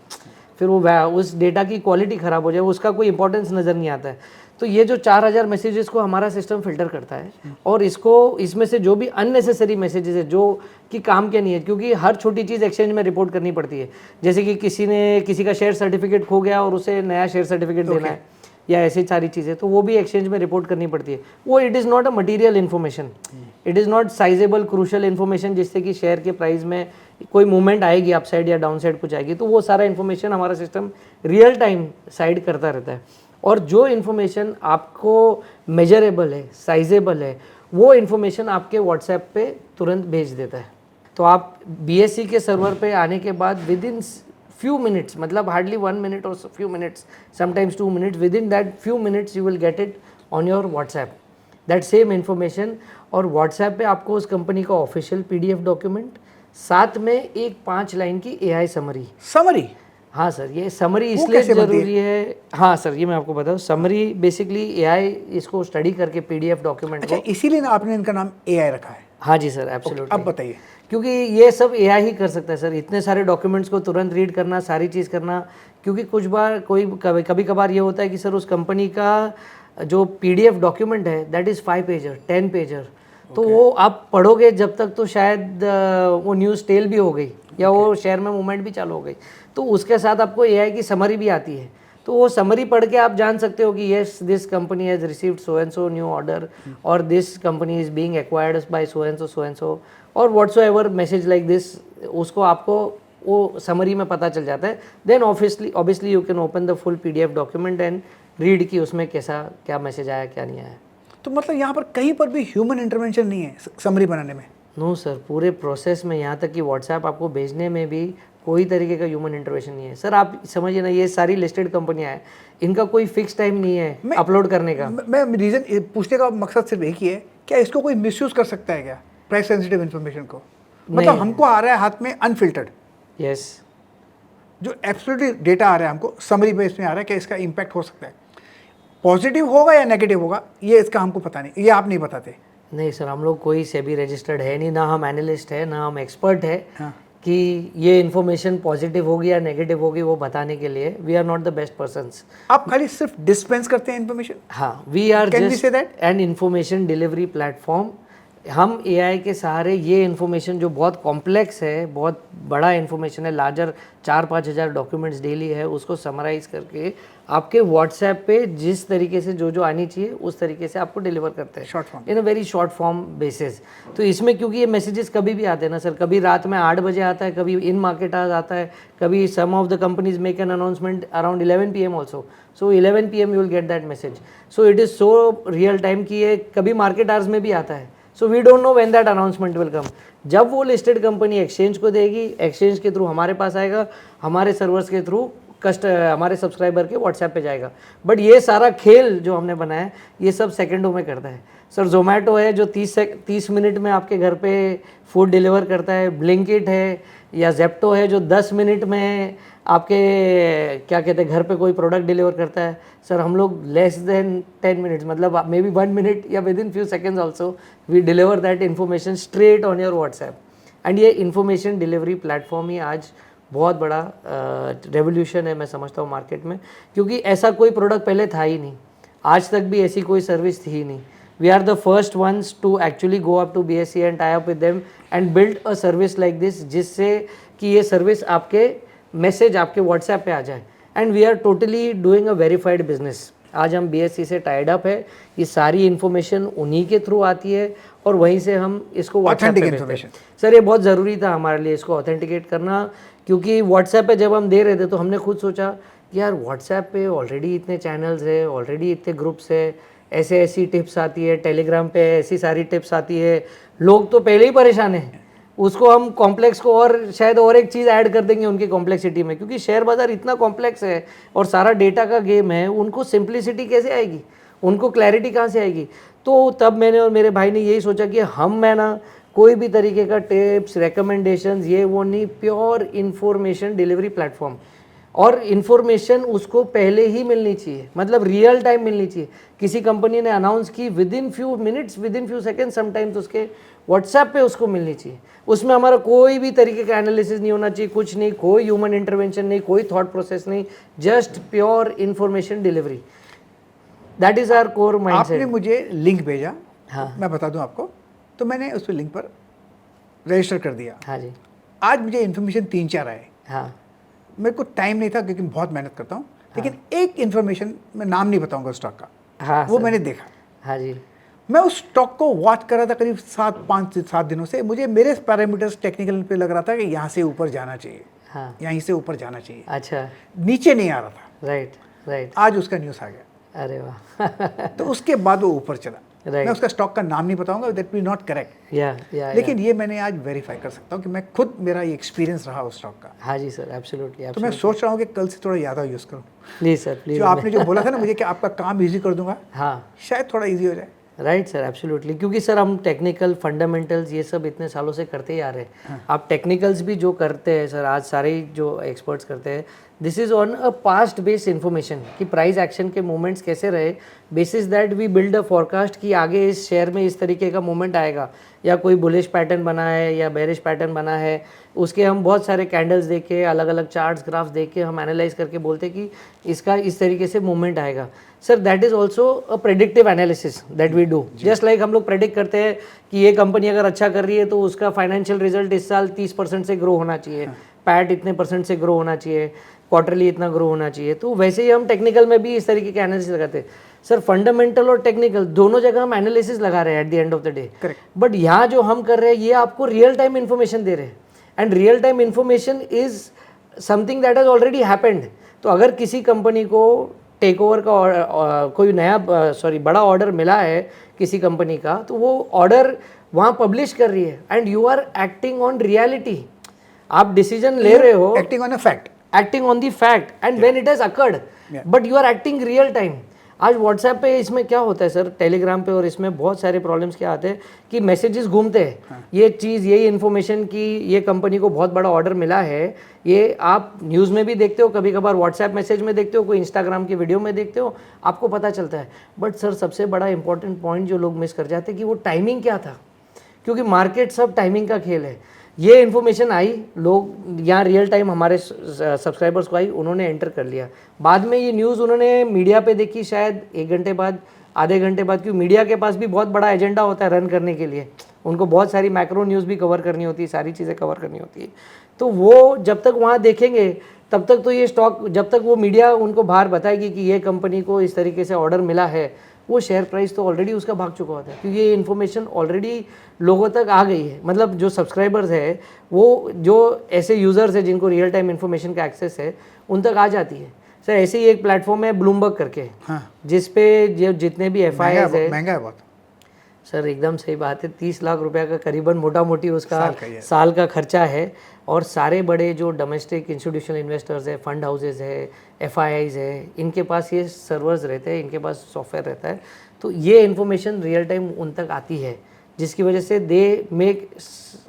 फिर वो उस डेटा की क्वालिटी ख़राब हो जाए, उसका कोई इंपॉर्टेंस नज़र नहीं आता है। तो ये जो 4000 मैसेजेस को हमारा सिस्टम फिल्टर करता है, और इसमें से जो भी अननेसेसरी मैसेजेस है जो कि काम के नहीं है, क्योंकि हर छोटी चीज़ एक्सचेंज में रिपोर्ट करनी पड़ती है। जैसे कि किसी का शेयर सर्टिफिकेट खो गया और उसे नया शेयर सर्टिफिकेट देना है, या ऐसी सारी चीज़ें, तो वो भी एक्सचेंज में रिपोर्ट करनी पड़ती है। वो it is not a material information, it is not sizeable crucial information, जिससे कि शेयर के प्राइस में कोई मूवमेंट आएगी, अप साइड या डाउन साइड कुछ आएगी, तो वो सारा इन्फॉर्मेशन हमारा सिस्टम रियल टाइम साइड करता रहता है। और जो इन्फॉर्मेशन आपको मेजरेबल है, साइजेबल है, वो इन्फॉर्मेशन आपके व्हाट्सएप पे तुरंत भेज देता है। तो आप बीएससी के सर्वर पे आने के बाद विद इन few minutes, मतलब hardly 1 minute or few minutes, sometimes 2 minutes, within that few minutes you will get it on your WhatsApp, that same information। और WhatsApp पे आपको उस कंपनी का ऑफिशियल PDF डॉक्यूमेंट, साथ में एक 5 लाइन की AI समरी। हाँ सर, ये समरी इसलिए ज़रूरी है। हाँ सर, ये मैं आपको बताऊँ, समरी बेसिकली AI इसको स्टडी करके PDF डॉक्यूमेंट को, इसीलिए ना आपने इनका नाम AI रखा है? हाँ जी सर, एब्सोल्युटली। अब बताइए। क्योंकि ये सब AI ही कर सकता है सर, इतने सारे डॉक्यूमेंट्स को तुरंत रीड करना, सारी चीज़ करना। क्योंकि कुछ बार कभी कभार ये होता है कि सर उस कंपनी का जो PDF डॉक्यूमेंट है दैट इज़ 5 पेजर 10 पेजर, तो वो आप पढ़ोगे जब तक तो शायद वो न्यूज़ टेल भी हो गई या वो शेयर में मूवमेंट भी चालू हो गई, तो उसके साथ आपको AI की समरी भी आती है। तो वो समरी पढ़ के आप जान सकते हो कि yes this company has received so and so new order, और this company is being acquired by so and so, और व्हाट्सोएवर मैसेज लाइक दिस, उसको आपको वो समरी में पता चल जाता है। Then obviously you can open the full PDF document and read कि उसमें कैसा क्या मैसेज आया क्या नहीं आया। तो मतलब यहाँ पर कहीं पर भी ह्यूमन इंटरवेंशन नहीं है समरी बनाने में? नो सर, पूरे प्रोसेस में, यहाँ तक कि व्हाट्सएप आपको भेजने में भी कोई तरीके का ह्यूमन इंटरवेंशन नहीं है सर। आप समझिए ना, ये सारी लिस्टेड कंपनियां हैं, इनका कोई फिक्स टाइम नहीं है अपलोड करने का। मैं रीज़न पूछने का मकसद सिर्फ एक ही है, क्या इसको कोई मिसयूज़ कर सकता है क्या, प्राइस सेंसिटिव इन्फॉर्मेशन को? मतलब हमको आ रहा है हाथ में अनफिल्टर्ड, यस, जो एब्सोल्युटली डेटा आ रहा है हमको समरी बेस में आ रहा है, क्या इसका इम्पैक्ट हो सकता है, पॉजिटिव होगा या नेगेटिव होगा, ये इसका हमको पता नहीं, ये आप नहीं बताते? नहीं सर, हम लोग कोई सेबी रजिस्टर्ड है नहीं, ना हम एनालिस्ट है, ना हम एक्सपर्ट है। हाँ। कि ये इन्फॉर्मेशन पॉजिटिव होगी या नेगेटिव होगी वो बताने के लिए we are not the best persons. आप खाली सिर्फ डिस्पेंस करते हैं इन्फॉर्मेशन? हाँ, we are just an information delivery platform. हम AI के सहारे ये इन्फॉर्मेशन जो बहुत कॉम्प्लेक्स है, बहुत बड़ा इन्फॉर्मेशन है, लार्जर 4-5 हज़ार डॉक्यूमेंट्स डेली है, उसको समराइज करके आपके व्हाट्सएप पे जिस तरीके से जो आनी चाहिए उस तरीके से आपको डिलीवर करते हैं short form, in a very short form basis. तो इसमें क्योंकि ये मैसेजेस कभी भी आते हैं ना सर, कभी रात में 8 बजे आता है, कभी इन मार्केट आता है, कभी some of the companies make an announcement around 11 PM also, so 11 PM you will get that message. So it is so real time कि ये कभी मार्केट आवर्स में भी आता है। So we don't know when that announcement will come. जब वो listed company exchange को देगी, एक्सचेंज के थ्रू हमारे पास आएगा, हमारे सर्वर्स के थ्रू हमारे सब्सक्राइबर के व्हाट्सएप पे जाएगा। बट ये सारा खेल जो हमने बनाया है ये सब सेकंडों में करता है सर। जोमेटो है जो 30 मिनट में आपके घर पे फूड डिलीवर करता है, ब्लिंकिट है या जेप्टो है जो 10 मिनट में आपके क्या कहते हैं घर पे कोई प्रोडक्ट डिलीवर करता है। सर हम लोग लेस देन 10 मिनट्स, मतलब मे बी 1 मिनट या within few seconds also we deliver that information straight on your WhatsApp. And ये इन्फॉर्मेशन डिलीवरी प्लेटफॉर्म ही आज बहुत बड़ा रेवोल्यूशन है मैं समझता हूँ मार्केट में, क्योंकि ऐसा कोई प्रोडक्ट पहले था ही नहीं, आज तक भी ऐसी कोई सर्विस थी ही नहीं। We are the first ones to actually go up to BSE and tie up with them and build a service like this, जिससे कि ये सर्विस आपके मैसेज आपके व्हाट्सएप पे आ जाए। And we are totally doing a verified business. आज हम BSE से टाइड अप है, ये सारी इन्फॉर्मेशन उन्हीं के थ्रू आती है और वहीं से हम इसको व्हाट्सएप पे भेजते हैं। सर ये बहुत ज़रूरी था हमारे लिए इसको ऑथेंटिकेट करना, क्योंकि व्हाट्सएप पे जब हम दे रहे थे तो हमने खुद सोचा कि यार व्हाट्सएप पे ऑलरेडी इतने चैनल्स है, ऑलरेडी इतने ग्रुप्स है, ऐसे ऐसी टिप्स आती है, टेलीग्राम पे ऐसी सारी टिप्स आती है, लोग तो पहले ही परेशान है, उसको हम कॉम्प्लेक्स को और शायद और एक चीज़ ऐड कर देंगे उनकी कॉम्प्लेक्सिटी में, क्योंकि शेयर बाज़ार इतना कॉम्प्लेक्स है और सारा डेटा का गेम है, उनको सिंप्लिसिटी कैसे आएगी, उनको क्लैरिटी कहाँ से आएगी। तो तब मैंने और मेरे भाई ने यही सोचा कि मैं ना कोई भी तरीके का टिप्स रिकमेंडेशंस ये वो नहीं, प्योर इन्फॉर्मेशन डिलीवरी प्लेटफॉर्म, और इन्फॉर्मेशन उसको पहले ही मिलनी चाहिए, मतलब रियल टाइम मिलनी चाहिए। किसी कंपनी ने अनाउंस की with in few minutes, with in few second, sometimes उसके व्हाट्सएप पे उसको मिलनी चाहिए। उसमें हमारा कोई भी तरीके का एनालिसिस नहीं होना चाहिए, कुछ नहीं, कोई ह्यूमन इंटरवेंशन नहीं, कोई थॉट प्रोसेस नहीं, just pure information delivery. That is our core mindset. आपने मुझे लिंक भेजा, हाँ मैं बता दूं आपको, तो मैंने उस लिंक पर रजिस्टर कर दिया। हाँ जी आज मुझे इन्फॉर्मेशन 3-4 आए, हाँ मेरे को टाइम नहीं था क्योंकि बहुत मेहनत करता हूँ, लेकिन एक इन्फॉर्मेशन, मैं नाम नहीं बताऊंगा स्टॉक का, हाँ वो सर। मैंने देखा। हाँ जी मैं उस स्टॉक को वॉच कर रहा था करीब 5 से 7 दिनों से। मुझे मेरे पैरामीटर्स टेक्निकल पे लग रहा था कि यहाँ से ऊपर जाना चाहिए, हाँ यहीं से ऊपर जाना चाहिए, अच्छा नीचे नहीं आ रहा था। Right right. आज उसका न्यूज़ आ गया, अरे वाह तो उसके बाद वो ऊपर चला। Right. मैं उसका स्टॉक का नाम नहीं बताऊंगा, दैट बी नॉट करेक्ट, या लेकिन ये मैंने आज वेरीफाई कर सकता हूँ कि मैं खुद, मेरा ये एक्सपीरियंस रहा उस स्टॉक का। हाँ जी सर, एब्सोल्युटली। तो मैं सोच रहा हूँ कि कल से थोड़ा ज़्यादा यूज़ करूँ। Please sir please. जो आपने जो बोला था ना मुझे कि आपका काम इजी कर दूंगा, हाँ शायद थोड़ा इजी हो जाए। राइट सर, एब्सोल्युटली, क्योंकि सर हम टेक्निकल फंडामेंटल्स ये सब इतने सालों से करते ही आ रहे हैं। हाँ। आप टेक्निकल्स भी जो करते हैं सर, आज सारे जो एक्सपर्ट्स करते हैं, this is on a past based information कि प्राइस एक्शन के मूवमेंट्स कैसे रहे, basis that we build a forecast कि आगे इस शेयर में इस तरीके का मूवमेंट आएगा, या कोई बुलिश पैटर्न बना है या बेरिश पैटर्न बना है, उसके हम बहुत सारे कैंडल्स देख के, अलग अलग चार्ट्स ग्राफ्स देख के हम एनालाइज करके बोलते हैं कि इसका इस तरीके से मूवमेंट आएगा। Sir that is also a predictive analysis that we do, just like हम लोग प्रेडिक्ट करते हैं कि ये कंपनी अगर अच्छा कर रही है तो उसका फाइनेंशियल रिजल्ट इस साल 30% से ग्रो होना चाहिए, पैट इतने % से ग्रो होना चाहिए, क्वार्टरली इतना ग्रो होना चाहिए। तो वैसे ही हम टेक्निकल में भी इस तरीके के एनालिसिस लगाते हैं। सर फंडामेंटल और टेक्निकल दोनों जगह हम एनालिसिस लगा रहे हैं at the end of the day, but यहाँ जो हम कर रहे हैं ये आपको रियल टाइम इन्फॉर्मेशन दे रहे हैं, and real time information is something that has already happened. तो अगर किसी कंपनी को टेक ओवर का कोई नया बड़ा ऑर्डर मिला है किसी कंपनी का, तो वो ऑर्डर वहाँ पब्लिश कर रही है, and you are acting on reality. आप डिसीजन ले रहे हो acting on a fact, acting on the fact and when it has occurred, but you are acting real time। आज व्हाट्सएप पे इसमें क्या होता है सर, टेलीग्राम पे और इसमें बहुत सारे प्रॉब्लम्स क्या आते हैं कि मैसेजेस घूमते हैं, ये चीज़, यही इन्फॉर्मेशन कि ये कंपनी को बहुत बड़ा ऑर्डर मिला है, ये आप न्यूज़ में भी देखते हो, कभी कभार व्हाट्सएप मैसेज में देखते हो, कोई इंस्टाग्राम की वीडियो में देखते हो, आपको पता चलता है। बट सर सबसे बड़ा इंपॉर्टेंट पॉइंट जो लोग मिस कर जाते हैं कि वो टाइमिंग क्या था, क्योंकि मार्केट सब टाइमिंग का खेल है। ये इन्फॉर्मेशन आई, लोग यहाँ रियल टाइम हमारे सब्सक्राइबर्स को आई, उन्होंने एंटर कर लिया, बाद में ये न्यूज़ उन्होंने मीडिया पे देखी शायद 1 घंटे बाद, आधे घंटे बाद, क्योंकि मीडिया के पास भी बहुत बड़ा एजेंडा होता है रन करने के लिए, उनको बहुत सारी मैक्रो न्यूज़ भी कवर करनी होती है, सारी चीज़ें कवर करनी होती है। तो वो जब तक वहाँ देखेंगे तब तक तो ये स्टॉक, जब तक वो मीडिया उनको बाहर बताएगी कि ये कंपनी को इस तरीके से ऑर्डर मिला है, वो शेयर प्राइस तो ऑलरेडी उसका भाग चुका होता है, क्योंकि ये इन्फॉर्मेशन ऑलरेडी लोगों तक आ गई है। मतलब जो सब्सक्राइबर्स है, वो जो ऐसे यूज़र्स है जिनको रियल टाइम इन्फॉर्मेशन का एक्सेस है, उन तक आ जाती है। सर ऐसे ही एक प्लेटफॉर्म है ब्लूमबर्ग करके, हाँ, जिस पे जो जितने भी FIIs है, महंगा है बहुत सर, एकदम सही बात है, 30 लाख रुपया का करीबन मोटा मोटी उसका साल का खर्चा है। और सारे बड़े जो डोमेस्टिक इंस्टीट्यूशनल इन्वेस्टर्स है, फंड हाउसेज है, FIIs है, इनके पास ये सर्वर्स रहते हैं, इनके पास सॉफ्टवेयर रहता है, तो ये इन्फॉर्मेशन रियल टाइम उन तक आती है, जिसकी वजह से दे मेक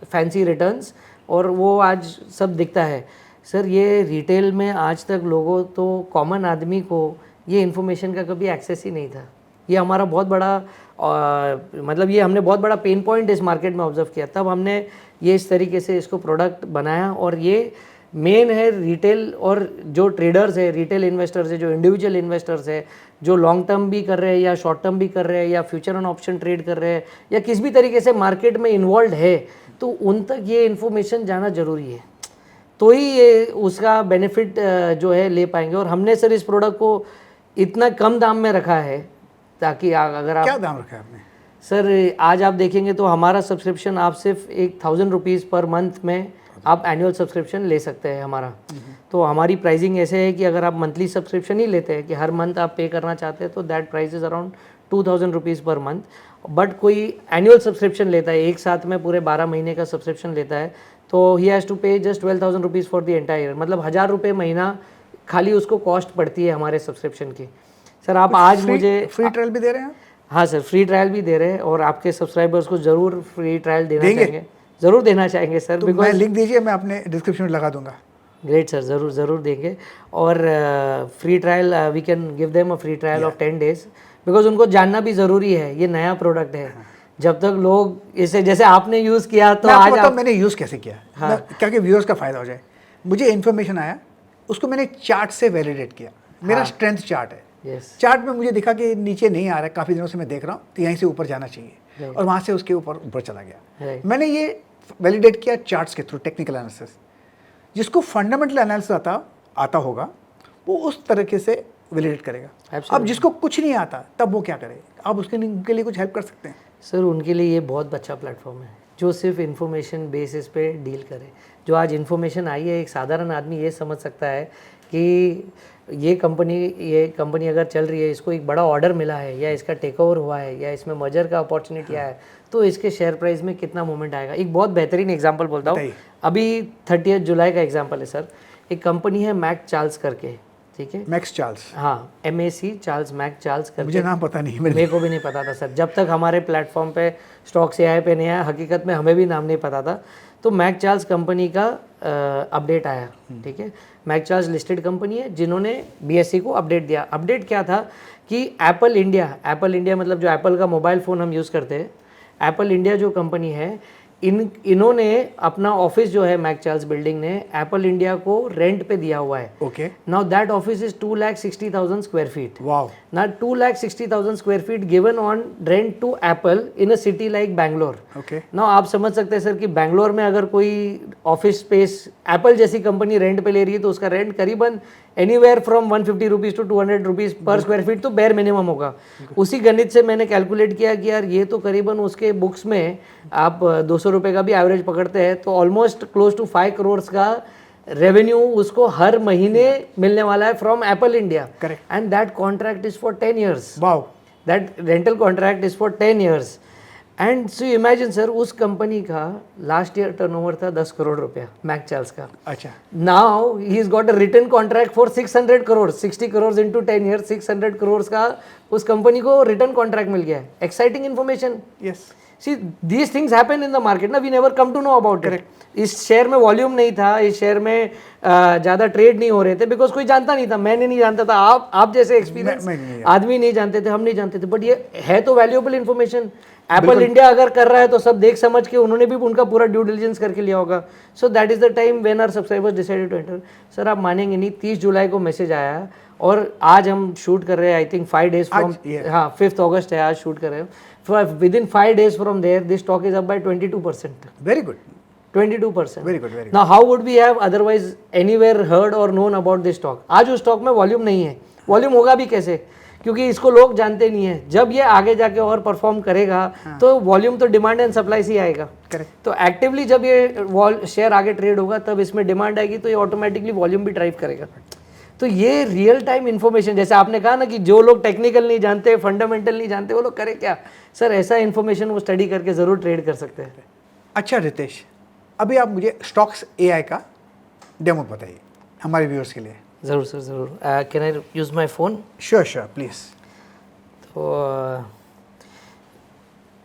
फैंसी रिटर्न्स, और वो आज सब दिखता है। सर ये रिटेल में आज तक लोगों, तो कॉमन आदमी को ये इन्फॉर्मेशन का कभी एक्सेस ही नहीं था। ये हमारा बहुत बड़ा मतलब ये हमने बहुत बड़ा पेन पॉइंट इस मार्केट में ऑब्जर्व किया, तब हमने ये इस तरीके से इसको प्रोडक्ट बनाया। और ये मेन है रिटेल, और जो ट्रेडर्स है, रिटेल इन्वेस्टर्स है, जो इंडिविजुअल इन्वेस्टर्स है, जो लॉन्ग टर्म भी कर रहे हैं या शॉर्ट टर्म भी कर रहे हैं या फ्यूचर एंड ऑप्शन ट्रेड कर रहे हैं या किसी भी तरीके से मार्केट में इन्वॉल्व है, तो उन तक ये इन्फॉर्मेशन जाना ज़रूरी है, तो ही ये उसका बेनिफिट जो है ले पाएंगे। और हमने सर इस प्रोडक्ट को इतना कम दाम में रखा है ताकि अगर आप, क्या दाम रखा है आपने? सर आज आप देखेंगे तो हमारा सब्सक्रिप्शन आप सिर्फ 1000 रुपीज़ पर मंथ में आप एनुअल सब्सक्रिप्शन ले सकते हैं हमारा। तो हमारी प्राइसिंग ऐसे है कि अगर आप मंथली सब्सक्रिप्शन ही लेते हैं कि हर मंथ आप पे करना चाहते हैं तो that price is around 2000 rupees per month. But कोई एनुअल सब्सक्रिप्शन लेता है, एक साथ में पूरे 12 महीने का सब्सक्रिप्शन लेता है, तो ही हैज़ टू पे just 12,000 rupees for the entire, मतलब 1000 रुपये महीना खाली उसको कॉस्ट पड़ती है हमारे सब्सक्रिप्शन की। सर आप आज मुझे फ्री ट्रायल भी दे रहे हैं? हाँ सर, फ्री ट्रायल भी दे रहे हैं और आपके सब्सक्राइबर्स को ज़रूर फ्री ट्रायल देना देंगे? चाहेंगे, ज़रूर देना चाहेंगे सर। तो मैं लिंक दीजिए, मैं अपने डिस्क्रिप्शन में लगा दूंगा। ग्रेट सर, ज़रूर ज़रूर देंगे। और free trial we can give them a free trial of 10 days, because उनको जानना भी ज़रूरी है ये नया प्रोडक्ट है। जब तक लोग इसे जैसे आपने यूज़ किया तो आज आप मैंने यूज़ कैसे किया, हाँ। क्या कि व्यूअर्स का फ़ायदा हो जाए। मुझे इन्फॉर्मेशन आया, उसको मैंने चार्ट से वैलिडेट किया। मेरा स्ट्रेंथ चार्ट है, चार्ट में मुझे दिखा कि नीचे नहीं आ रहा है, काफ़ी दिनों से मैं देख रहा हूँ, तो यहीं से ऊपर जाना चाहिए, और वहाँ से उसके ऊपर चला गया। मैंने ये वैलिडेट किया चार्ट्स के थ्रू, टेक्निकल एनालिसिस। जिसको फंडामेंटल एनालिसिस आता होगा वो उस तरीके से वैलिडेट करेगा। अब जिसको कुछ नहीं आता तब वो क्या करे, आप उनके लिए कुछ हेल्प कर सकते हैं? सर उनके लिए ये बहुत अच्छा प्लेटफॉर्म है जो सिर्फ इन्फॉर्मेशन बेसिस पे डील करे। जो आज इन्फॉर्मेशन आई है, एक साधारण आदमी ये समझ सकता है कि ये कंपनी अगर चल रही है, इसको एक बड़ा ऑर्डर मिला है, या इसका टेक ओवर हुआ है, या इसमें मर्जर का अपॉर्चुनिटी आया है, तो इसके शेयर प्राइस में कितना मूवमेंट आएगा। एक बहुत बेहतरीन एग्जांपल बोलता हूँ, अभी 30 जुलाई का एग्जांपल है सर। एक कंपनी है मैक चार्ल्स करके, ठीक है, मैक्स चार्ल्स, हाँ, MAC चार्ल्स, मैक चार्ल्स करके। मुझे नाम पता नहीं, मेरे को भी नहीं पता था सर, जब तक हमारे प्लेटफॉर्म पे स्टॉक AI पे नहीं आया, हकीकत में हमें भी नाम नहीं पता था। तो मैक चार्ल्स कंपनी का अपडेट आया, ठीक है। मैक चार्ल्स लिस्टेड कंपनी है जिन्होंने BSE को अपडेट दिया। अपडेट क्या था कि एप्पल इंडिया मतलब जो एप्पल का मोबाइल फ़ोन हम यूज़ करते हैं, एप्पल इंडिया जो कंपनी है, इन्होंने अपना ऑफिस जो है मैक चार्ल्स बिल्डिंग ने एप्पल इंडिया को रेंट पे दिया हुआ है। Okay, now that office is 2,60,000 square feet. Wow. Now 2,60,000 square feet given on rent to Apple in a city like Bangalore. Okay, now आप समझ सकते हैं सर कि बैंगलोर में अगर कोई ऑफिस स्पेस एप्पल जैसी कंपनी रेंट पे ले रही है तो उसका रेंट करीबन anywhere from 150 rupees to 200 rupees per square feet तो बेयर मिनिमम होगा। उसी गणित से मैंने कैलकुलेट किया कि यार ये तो करीबन उसके बुक्स में आप 200 रुपये का भी एवरेज पकड़ते हैं तो ऑलमोस्ट क्लोज टू 5 करोड़ का रेवेन्यू उसको हर महीने मिलने वाला है from Apple India. Correct. And that contract is for 10 years। Wow. That rental contract is for 10 years। And so imagine sir, उस कंपनी का लास्ट ईयर टर्नओवर था 10 करोड़ रुपया मैक चार्ल्स का। अच्छा, now he is got a written contract for 600 crore, 60 crore into 10 years, 600 crore का उस company को return contract मिल गया है। Exciting information. Yes, C these things happen in the market ना, we never come to know about it. इस शेयर में volume नहीं था, इस शेयर में ज़्यादा ट्रेड नहीं हो रहे थे बिकॉज कोई जानता नहीं था, मैंने नहीं जानता था, आप जैसे एक्सपीरियंस आदमी नहीं जानते थे, हम नहीं जानते थे, बट ये है तो वैल्यूएबल इन्फॉर्मेशन। एप्पल इंडिया अगर कर रहा है तो सब देख समझ के उन्होंने भी उनका पूरा ड्यू डिलिजेंस करके लिया होगा। So that is the time when our subscribers decided to enter. Sir आप मानेंगे नहीं, 30 जुलाई को मैसेज आया और आज हम शूट कर रहे हैं, आई थिंक 5 days फ्रॉम, हाँ 5 अगस्त है, आज शूट कर रहे हैं। Within 5 days from there, this stock is up by 22%. Very good. 22%. Very good, very good. Now, how would we have otherwise anywhere heard or known about this stock? आज उस stock में volume नहीं है, volume होगा भी कैसे, क्योंकि इसको लोग जानते नहीं है। जब ये आगे जाके और परफॉर्म करेगा तो वॉल्यूम तो डिमांड एंड सप्लाई से ही आएगा। करेक्ट। तो एक्टिवली जब ये शेयर आगे ट्रेड होगा तब इसमें डिमांड आएगी तो ये ऑटोमेटिकली वॉल्यूम भी ड्राइव करेगा। तो ये रियल टाइम इन्फॉर्मेशन, जैसे आपने कहा ना कि जो लोग टेक्निकल नहीं जानते, फंडामेंटल नहीं जानते, वो लोग करें क्या सर, ऐसा इन्फॉर्मेशन वो स्टडी करके ज़रूर ट्रेड कर सकते हैं। अच्छा रितेश, अभी आप मुझे स्टॉक्स AI का डेमो बताइए हमारे व्यूअर्स के लिए। ज़रूर सर, ज़रूर। Can I use my phone? Sure sure, please. तो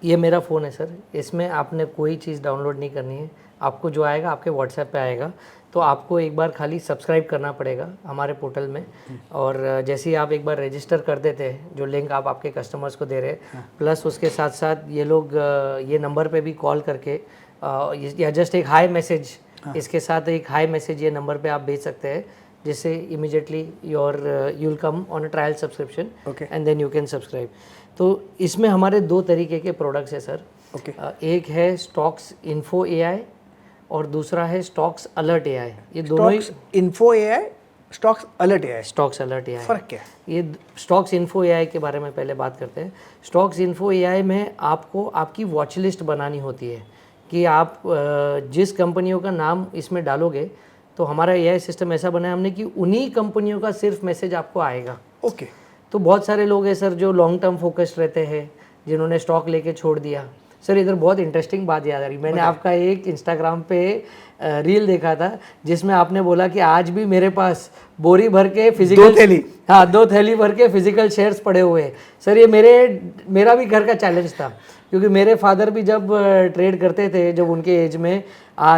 ये मेरा फ़ोन है सर, इसमें आपने कोई चीज़ डाउनलोड नहीं करनी है। आपको जो आएगा आपके व्हाट्सएप पे आएगा, तो आपको एक बार खाली सब्सक्राइब करना पड़ेगा हमारे पोर्टल में, और जैसे ही आप एक बार रजिस्टर कर देते हैं, जो लिंक आप आपके कस्टमर्स को दे रहे हैं, प्लस उसके साथ साथ ये लोग ये नंबर पे भी कॉल करके या जस्ट एक हाई मैसेज, इसके साथ एक हाई मैसेज ये नंबर पे आप भेज सकते हैं, जिससे immediately you will come on a trial subscription and then you can subscribe. तो इसमें हमारे 2 तरीके के प्रोडक्ट्स हैं सर। एक है स्टॉक्स इन्फो AI और दूसरा है स्टॉक्स अलर्ट AI। ये दोनों ही info AI, stocks alert AI। Stocks alert AI फर्क क्या है? ये स्टॉक्स इन्फो AI के बारे में पहले बात करते हैं। स्टॉक्स इन्फो AI में आपको आपकी वॉच लिस्ट बनानी होती है कि आप जिस कंपनियों का नाम इसमें डालोगे तो हमारा एआई सिस्टम ऐसा बना है हमने कि उन्हीं कंपनियों का सिर्फ मैसेज आपको आएगा। ओके। तो बहुत सारे लोग हैं सर जो लॉन्ग टर्म फोकस्ड रहते हैं, जिन्होंने स्टॉक लेके छोड़ दिया। सर इधर बहुत इंटरेस्टिंग बात याद आ रही, मैंने आपका एक इंस्टाग्राम पे रील देखा था जिसमें आपने बोला कि आज भी मेरे पास बोरी भर के फिजिकल 2 थैली, हाँ 2 थैली भर के फिजिकल शेयर्स पड़े हुए हैं। सर ये मेरा भी घर का चैलेंज था, क्योंकि मेरे फादर भी जब ट्रेड करते थे, जब उनके एज में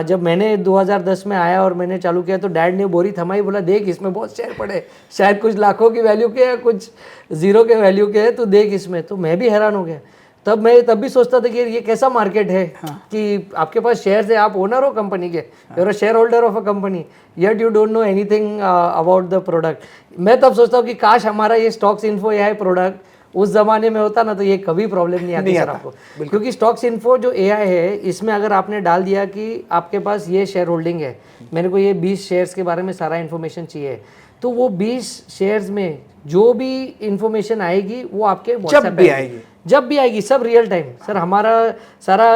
जब मैंने 2010 में आया और मैंने चालू किया तो डैड ने बोरी थमाई, बोला देख इसमें बहुत शेयर पड़े, शायद कुछ लाखों की वैल्यू के है, कुछ ज़ीरो के वैल्यू के है, तो देख इसमें। तो मैं भी हैरान हो गया। तब भी सोचता था कि ये कैसा मार्केट है कि आपके पास शेयर्स है, आप ओनर हो कंपनी के, you are a shareholder of a company, yet you don't know anything about the product. मैं तब सोचता हूँ कि काश हमारा ये स्टॉक्स इन्फो एआई प्रोडक्ट उस जमाने में होता ना, तो ये कभी प्रॉब्लम नहीं आती सर आपको। क्योंकि स्टॉक्स इन्फो जो एआई है, इसमें अगर आपने डाल दिया कि आपके पास ये शेयर होल्डिंग है, मेरे को ये 20 शेयर्स के बारे में सारा इन्फॉर्मेशन चाहिए, तो वो 20 शेयर्स में जो भी इंफॉर्मेशन आएगी वो आपके व्हाट्सएप पे आएगी, जब भी आएगी, सब रियल टाइम। सर हमारा सारा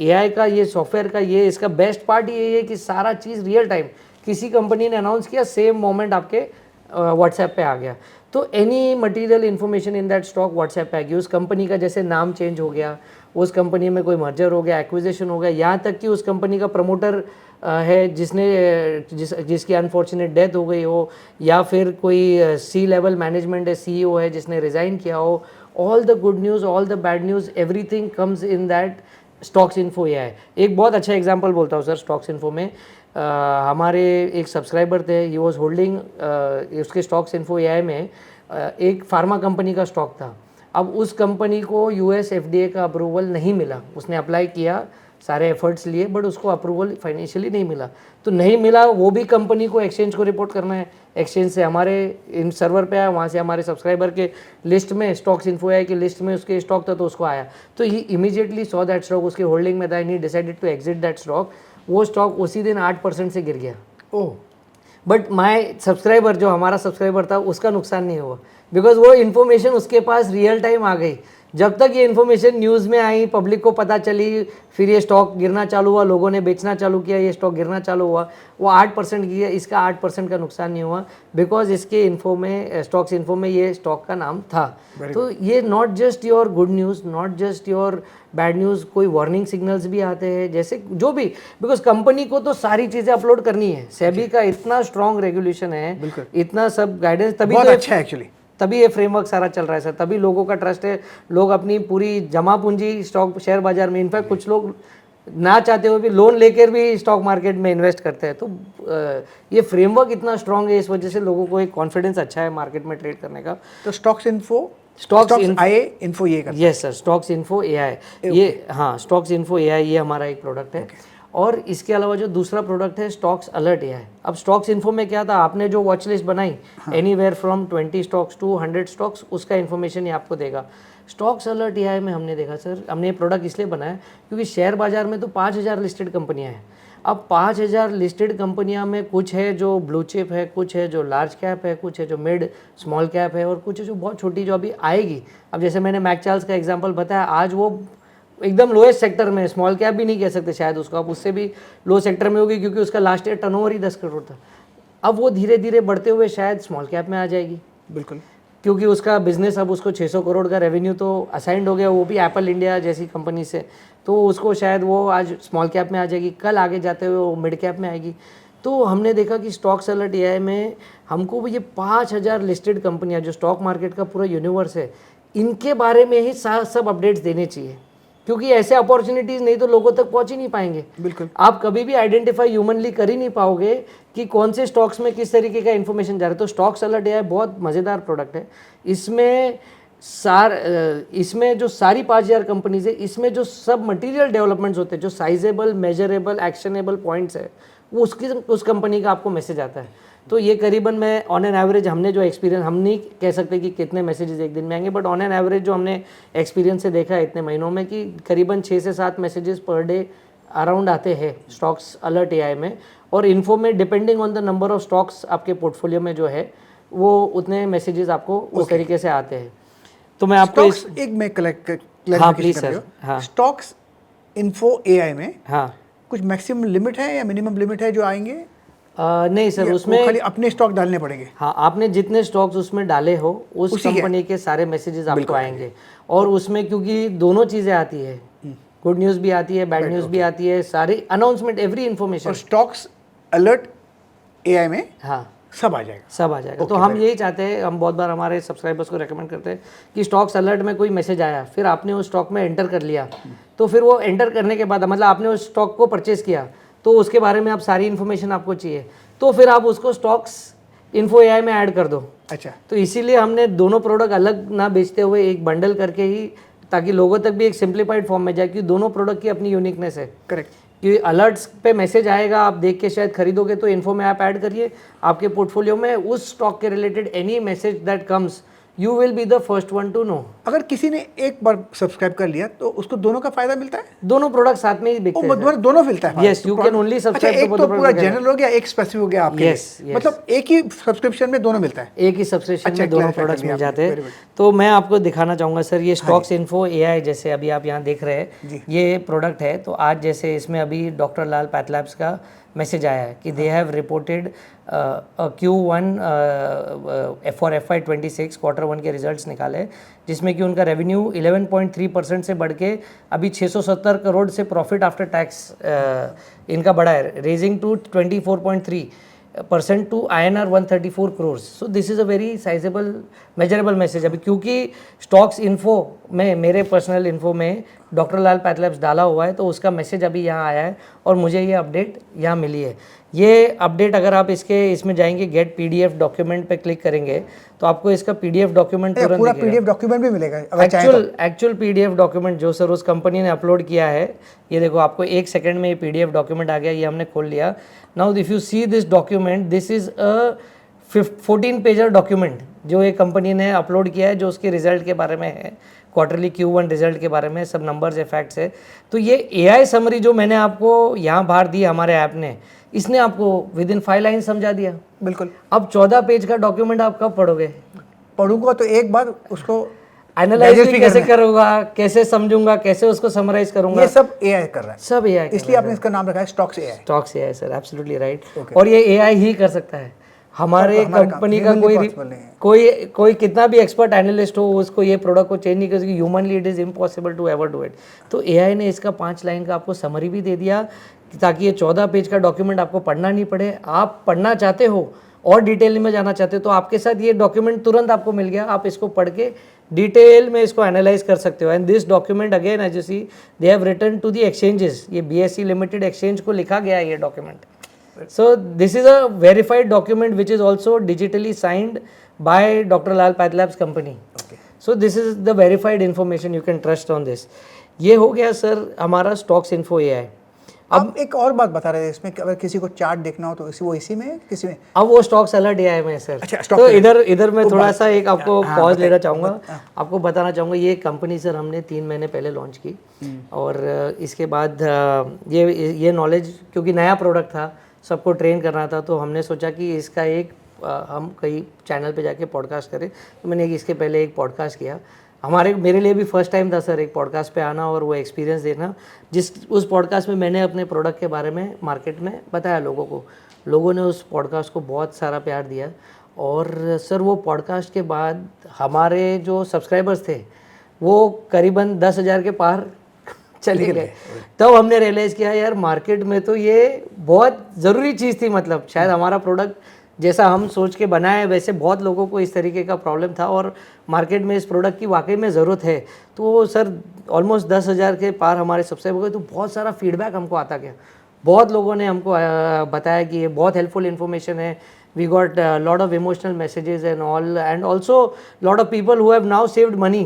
एआई का ये सॉफ्टवेयर का ये इसका बेस्ट पार्ट ये है कि सारा चीज़ रियल टाइम, किसी कंपनी ने अनाउंस किया सेम मोमेंट आपके व्हाट्सएप पे आ गया। तो any material information in that stock WhatsApp पे आ गई। उस कंपनी का जैसे नाम चेंज हो गया, उस कंपनी में कोई मर्जर हो गया, एक्विजिशन हो गया, यहाँ तक कि उस कंपनी का प्रमोटर है जिसकी अनफॉर्चुनेट डेथ हो गई हो, या फिर कोई सी लेवल मैनेजमेंट है, सीईओ है जिसने रिज़ाइन किया हो, all the good news, all the bad news, everything comes in that stocks info AI. एक बहुत अच्छा एग्जांपल बोलता हूँ सर स्टॉक्स इन्फो में। हमारे एक सब्सक्राइबर थे, ही वॉज होल्डिंग उसके स्टॉक्स इन्फो एआई में एक फार्मा कंपनी का स्टॉक था। अब उस कंपनी को यूएस एफडीए का अप्रूवल नहीं मिला, उसने अप्लाई किया, सारे एफर्ट्स लिए, बट उसको अप्रूवल फाइनेंशियली नहीं मिला। तो नहीं मिला, वो भी कंपनी को एक्सचेंज को रिपोर्ट करना है, एक्सचेंज से हमारे इन सर्वर पे आया, वहाँ से हमारे सब्सक्राइबर के लिस्ट में, स्टॉक्स इन्फो एआई की लिस्ट में उसके स्टॉक था, तो उसको आया। तो he immediately saw that stock उसके होल्डिंग में था, and he decided to exit that stock. वो स्टॉक उसी दिन 8% से गिर गया। ओह, बट माय सब्सक्राइबर, जो हमारा सब्सक्राइबर था, उसका नुकसान नहीं हुआ, बिकॉज वो इन्फॉर्मेशन उसके पास रियल टाइम आ गई। जब तक ये इन्फॉर्मेशन न्यूज़ में आई, पब्लिक को पता चली, फिर ये स्टॉक गिरना चालू हुआ, लोगों ने बेचना चालू किया, ये स्टॉक गिरना चालू हुआ, वो 8% गिरा, इसका 8% का नुकसान नहीं हुआ, बिकॉज इसके इन्फो में, स्टॉक्स इन्फो में ये स्टॉक का नाम था। तो ये not just your good news, not just your bad news, कोई वार्निंग सिग्नल्स भी आते हैं, जैसे जो भी, बिकॉज कंपनी को तो सारी चीज़ें अपलोड करनी है, सेबी का इतना स्ट्रॉन्ग रेगुलेशन है, इतना सब गाइडेंस, तभी बहुत तो अच्छा है एक्चुअली, तभी ये फ्रेमवर्क सारा चल रहा है सर, तभी लोगों का ट्रस्ट है, लोग अपनी पूरी जमा पूंजी स्टॉक शेयर बाजार में, इनफैक्ट कुछ लोग ना चाहते हुए भी लोन लेकर भी स्टॉक मार्केट में इन्वेस्ट करते हैं। तो ये फ्रेमवर्क इतना स्ट्रांग है, इस वजह से लोगों को एक कॉन्फिडेंस अच्छा है मार्केट में ट्रेड करने का। तो स्टॉक्स इन्फो, इन्फो ये करता है। Yes sir, stocks info AI, ये हाँ स्टॉक्स इन्फो एआई ये हमारा एक प्रोडक्ट है। और इसके अलावा जो दूसरा प्रोडक्ट है स्टॉक्स अलर्ट एआई। अब स्टॉक्स इन्फो में क्या था, आपने जो वॉच लिस्ट बनाई, anywhere from 20 stocks to 100 stocks, उसका इन्फॉर्मेशन ये आपको देगा। स्टॉक्स अलर्ट एआई में हमने देखा सर, हमने ये प्रोडक्ट इसलिए बनाया क्योंकि शेयर बाजार में तो 5000 लिस्टेड कंपनियां हैं। अब 5000 लिस्टेड कंपनियां में कुछ है जो ब्लू चिप है, कुछ है जो लार्ज कैप है, कुछ है जो मिड स्मॉल कैप है, और कुछ है जो बहुत छोटी जो अभी आएगी। अब जैसे मैंने मैकचार्ल्स का एग्जाम्पल बताया, आज वो एकदम लोएस्ट सेक्टर में, स्मॉल कैप भी नहीं कह सकते शायद उसको, अब उससे भी लो सेक्टर में होगी क्योंकि उसका लास्ट ईयर टर्नओवर ही 10 करोड़ था। अब वो धीरे धीरे बढ़ते हुए शायद स्मॉल कैप में आ जाएगी, बिल्कुल, क्योंकि उसका बिजनेस अब उसको 600 करोड़ का रेवेन्यू तो असाइंड हो गया, वो भी एप्पल इंडिया जैसी कंपनी से, तो उसको शायद वो आज स्मॉल कैप में आ जाएगी, कल आगे जाते हुए वो मिड कैप में आएगी। तो हमने देखा कि स्टॉक्स अलर्ट एआई में हमको ये 5000 लिस्टेड कंपनियां, जो स्टॉक मार्केट का पूरा यूनिवर्स है, इनके बारे में ही सब अपडेट्स देने चाहिए, क्योंकि ऐसे अपॉर्चुनिटीज़ नहीं तो लोगों तक पहुंच ही नहीं पाएंगे। बिल्कुल, आप कभी भी आइडेंटिफाई ह्यूमनली कर ही नहीं पाओगे कि कौन से स्टॉक्स में किस तरीके का इन्फॉर्मेशन जा रहा है। तो स्टॉक्स अलर्ट एआई बहुत मज़ेदार प्रोडक्ट है। इसमें जो सारी 5000 कंपनीज है, इसमें जो सब मटेरियल डेवलपमेंट्स होते हैं, जो साइजेबल, मेजरेबल, एक्शनेबल पॉइंट्स है, वो उस कंपनी का आपको मैसेज आता है। तो ये करीबन मैं ऑन एन एवरेज, हमने जो एक्सपीरियंस, हम नहीं कह सकते कि कितने मैसेजेस एक दिन में आएंगे, बट ऑन एन एवरेज जो हमने एक्सपीरियंस से देखा है इतने महीनों में, कि करीबन 6 से 7 मैसेजेस पर डे अराउंड आते हैं स्टॉक्स अलर्ट एआई में। और इन्फो में depending on the number of stocks आपके पोर्टफोलियो में जो है, वो उतने मैसेजेस आपको उस तरीके से आते हैं। तो मैं आपको एक मैं हाँ प्लीज सर, हाँ स्टॉक्स इन्फो एआई में हाँ कुछ मैक्सिमम लिमिट है या मिनिमम लिमिट है जो आएंगे? नहीं सर, वो उसमें खाली अपने स्टॉक डालने पड़ेंगे? हाँ, आपने जितने स्टॉक्स उसमें डाले हो उस उसी के? कंपनी के सारे मैसेजेस आपको आएंगे। और उसमें क्योंकि दोनों चीज़ें आती है, गुड न्यूज़ भी आती है, बैड न्यूज़ भी आती है, सारी अनाउंसमेंट, एवरी इन्फॉर्मेशन। और स्टॉक्स अलर्ट एआई में हाँ, सब आ जाएगा? सब आ जाएगा। तो हम यही चाहते हैं, हम बहुत बार हमारे सब्सक्राइबर्स को रेकमेंड करते हैं कि स्टॉक्स अलर्ट में कोई मैसेज आया, फिर आपने उस स्टॉक में एंटर कर लिया, तो फिर वो एंटर करने के बाद मतलब आपने उस स्टॉक को परचेज किया, तो उसके बारे में आप सारी इन्फॉर्मेशन आपको चाहिए, तो फिर आप उसको स्टॉक्स इन्फो एआई में ऐड कर दो। अच्छा, तो इसीलिए हमने दोनों प्रोडक्ट अलग ना बेचते हुए एक बंडल करके ही, ताकि लोगों तक भी एक सिंप्लीफाइड फॉर्म में जाए, क्योंकि दोनों प्रोडक्ट की अपनी यूनिकनेस है। करेक्ट। कि अलर्ट्स पे मैसेज आएगा, आप देख के शायद खरीदोगे, तो इन्फो में आप ऐड करिए आपके पोर्टफोलियो में, उस स्टॉक के related any message that comes, you will be the first one to know. अगर किसी ने एक बार सब्सक्राइब कर लिया तो उसको दोनों का फायदा मिलता है? दोनों प्रोडक्ट साथ में ही बिकते हैं। मतलब दोनों मिलता है? Yes, you can only subscribe अच्छा, to एक both तो the पूरा products जनरल हो गया, एक स्पेसिफिक हो गया आपके Yes, लिए। yes. मतलब एक ही सब्सक्रिप्शन में दोनों मिलता है? एक ही सब्सक्रिप्शन में दोनों clarify कर प्रोडक्ट्स लिया मिल आपने, जाते very हैं। good. तो मैं आपको दिखाना चाहूँगा सर, ये स्टॉक्स इन्फो एआई, जैसे अभी आप यहाँ देख रहे जी। हैं, ये प्रोडक्ट है। तो आज जैसे इसमें अभी डॉक्टर लाल पैथलैब्स का मैसेज आया है कि they have reported Q1 for FY26 Q1 के रिजल्ट्स निकाले, जिसमें कि उनका रेवेन्यू 11.3% से बढ़ के अभी 670 करोड़ से प्रॉफिट आफ्टर टैक्स इनका बढ़ा है, raising to 24.3% to INR 134 crore. So this is a very sizeable measurable message. अभी क्योंकि स्टॉक्स इन्फो में, मेरे पर्सनल इन्फो में डॉक्टर लाल पैथलैब्स डाला हुआ है, तो उसका मैसेज अभी यहाँ आया है और मुझे ये अपडेट यहाँ मिली है। ये अपडेट अगर आप इसमें जाएंगे, गेट पीडीएफ डॉक्यूमेंट पे क्लिक करेंगे, तो आपको इसका पीडीएफ डॉक्यूमेंट तुरंत पूरा दिखेगा। पीडीएफ डॉक्यूमेंट भी मिलेगा अगर चाहें तो? एक्चुअल पीडीएफ डॉक्यूमेंट जो सर उस कंपनी ने अपलोड किया है, ये देखो आपको 1 सेकंड में ये पीडीएफ डॉक्यूमेंट आ गया, ये हमने खोल लिया। Now if you see this document, this is a 14 pager document जो ये कंपनी ने अपलोड किया है, जो उसके रिजल्ट के बारे में है, क्वार्टरली Q1 रिजल्ट के बारे में सब नंबर्स है, फैक्ट्स है। तो ये एआई समरी जो मैंने आपको यहाँ बाहर दी हमारे ऐप ने, इसने आपको विद इन 5 लाइन समझा दिया। बिल्कुल। अब 14 पेज का डॉक्यूमेंट आप कब पढ़ोगे? पढ़ूंगा तो एक बार उसको एनालाइज भी कैसे करूंगा, कैसे समझूंगा, कैसे उसको समराइज करूंगा, ये सब एआई कर रहा है। सब एआई। इसलिए आपने इसका नाम रखा है stocks AI. Stocks AI sir, absolutely right. और ये एआई ही कर सकता है। हमारे कंपनी का कोई कितना भी एक्सपर्ट एनालिस्ट हो, उसको ये प्रोडक्ट को चेंज नहीं कर सकती। Humanly it is impossible to ever do it. तो एआई ने इसका 5 लाइन का आपको समरी भी दे दिया, ताकि ये 14 पेज का डॉक्यूमेंट आपको पढ़ना नहीं पड़े। आप पढ़ना चाहते हो और डिटेल में जाना चाहते हो, तो आपके साथ ये डॉक्यूमेंट तुरंत आपको मिल गया, आप इसको पढ़ के डिटेल में इसको एनालाइज कर सकते हो। And this document again as you see, they have written to the exchanges, ये BSE लिमिटेड एक्सचेंज को लिखा गया है ये document. So this is a verified document which is also digitally signed by Dr. Lal Pathlabs company. Okay. So this is the verified information, you can trust on this. ये हो गया sir हमारा stocks info AI. अब एक और बात बता रहे थे इसमें कि अगर किसी को चार्ट देखना हो तो वो इसी में है, किसी में? अब वो स्टॉक्स अलर्ट एआई में है सर। अच्छा, तो इधर मैं थोड़ा सा एक आपको पॉज लेना चाहूँगा, आपको बताना चाहूँगा। ये कंपनी सर हमने 3 महीने पहले लॉन्च की, और इसके बाद ये नॉलेज, क्योंकि नया प्रोडक्ट था, सबको ट्रेन करना था, तो हमने सोचा कि इसका एक हम कई चैनल पे जाके पॉडकास्ट करें। तो मैंने इसके पहले एक पॉडकास्ट किया। मेरे लिए भी फर्स्ट टाइम था सर एक पॉडकास्ट पे आना और वो एक्सपीरियंस देना। उस पॉडकास्ट में मैंने अपने प्रोडक्ट के बारे में मार्केट में बताया लोगों को। लोगों ने उस पॉडकास्ट को बहुत सारा प्यार दिया, और सर वो पॉडकास्ट के बाद हमारे जो सब्सक्राइबर्स थे वो करीबन 10,000 के पार चले गए। तब हमने रियलाइज़ किया यार मार्केट में तो ये बहुत ज़रूरी चीज़ थी। मतलब शायद हमारा प्रोडक्ट जैसा हम सोच के बनाए, वैसे बहुत लोगों को इस तरीके का प्रॉब्लम था, और मार्केट में इस प्रोडक्ट की वाकई में ज़रूरत है। तो सर ऑलमोस्ट 10,000 के पार हमारे सब्सक्राइबर हो गए। तो बहुत सारा फीडबैक हमको आता गया, बहुत लोगों ने हमको बताया कि ये बहुत हेल्पफुल इन्फॉर्मेशन है। We got a lot of emotional messages and all, and also lot of people who have now saved money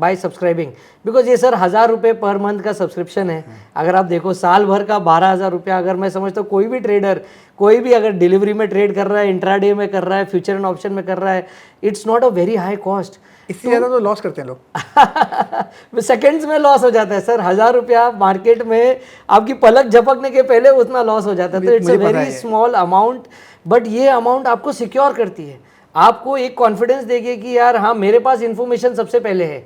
by subscribing, because ये सर 1,000 रुपये पर मंथ का सब्सक्रिप्शन है। अगर आप देखो साल भर का 12,000 रुपया, अगर मैं समझता हूँ कोई भी ट्रेडर, कोई भी अगर डिलीवरी में ट्रेड कर रहा है, इंट्राडे में कर रहा है, फ्यूचर एंड ऑप्शन में कर रहा है, it's not a very high cost. इससे ज़्यादा तो लॉस करते हैं लोग। सेकंड्स में लॉस हो जाता है सर। 1,000 रुपया मार्केट में आपकी पलक झपकने के पहले उतना लॉस हो जाता है। तो it's a very small amount, but ये अमाउंट आपको सिक्योर करती है, आपको एक कॉन्फिडेंस देगी कि यार हाँ मेरे पास इन्फॉर्मेशन सबसे पहले है।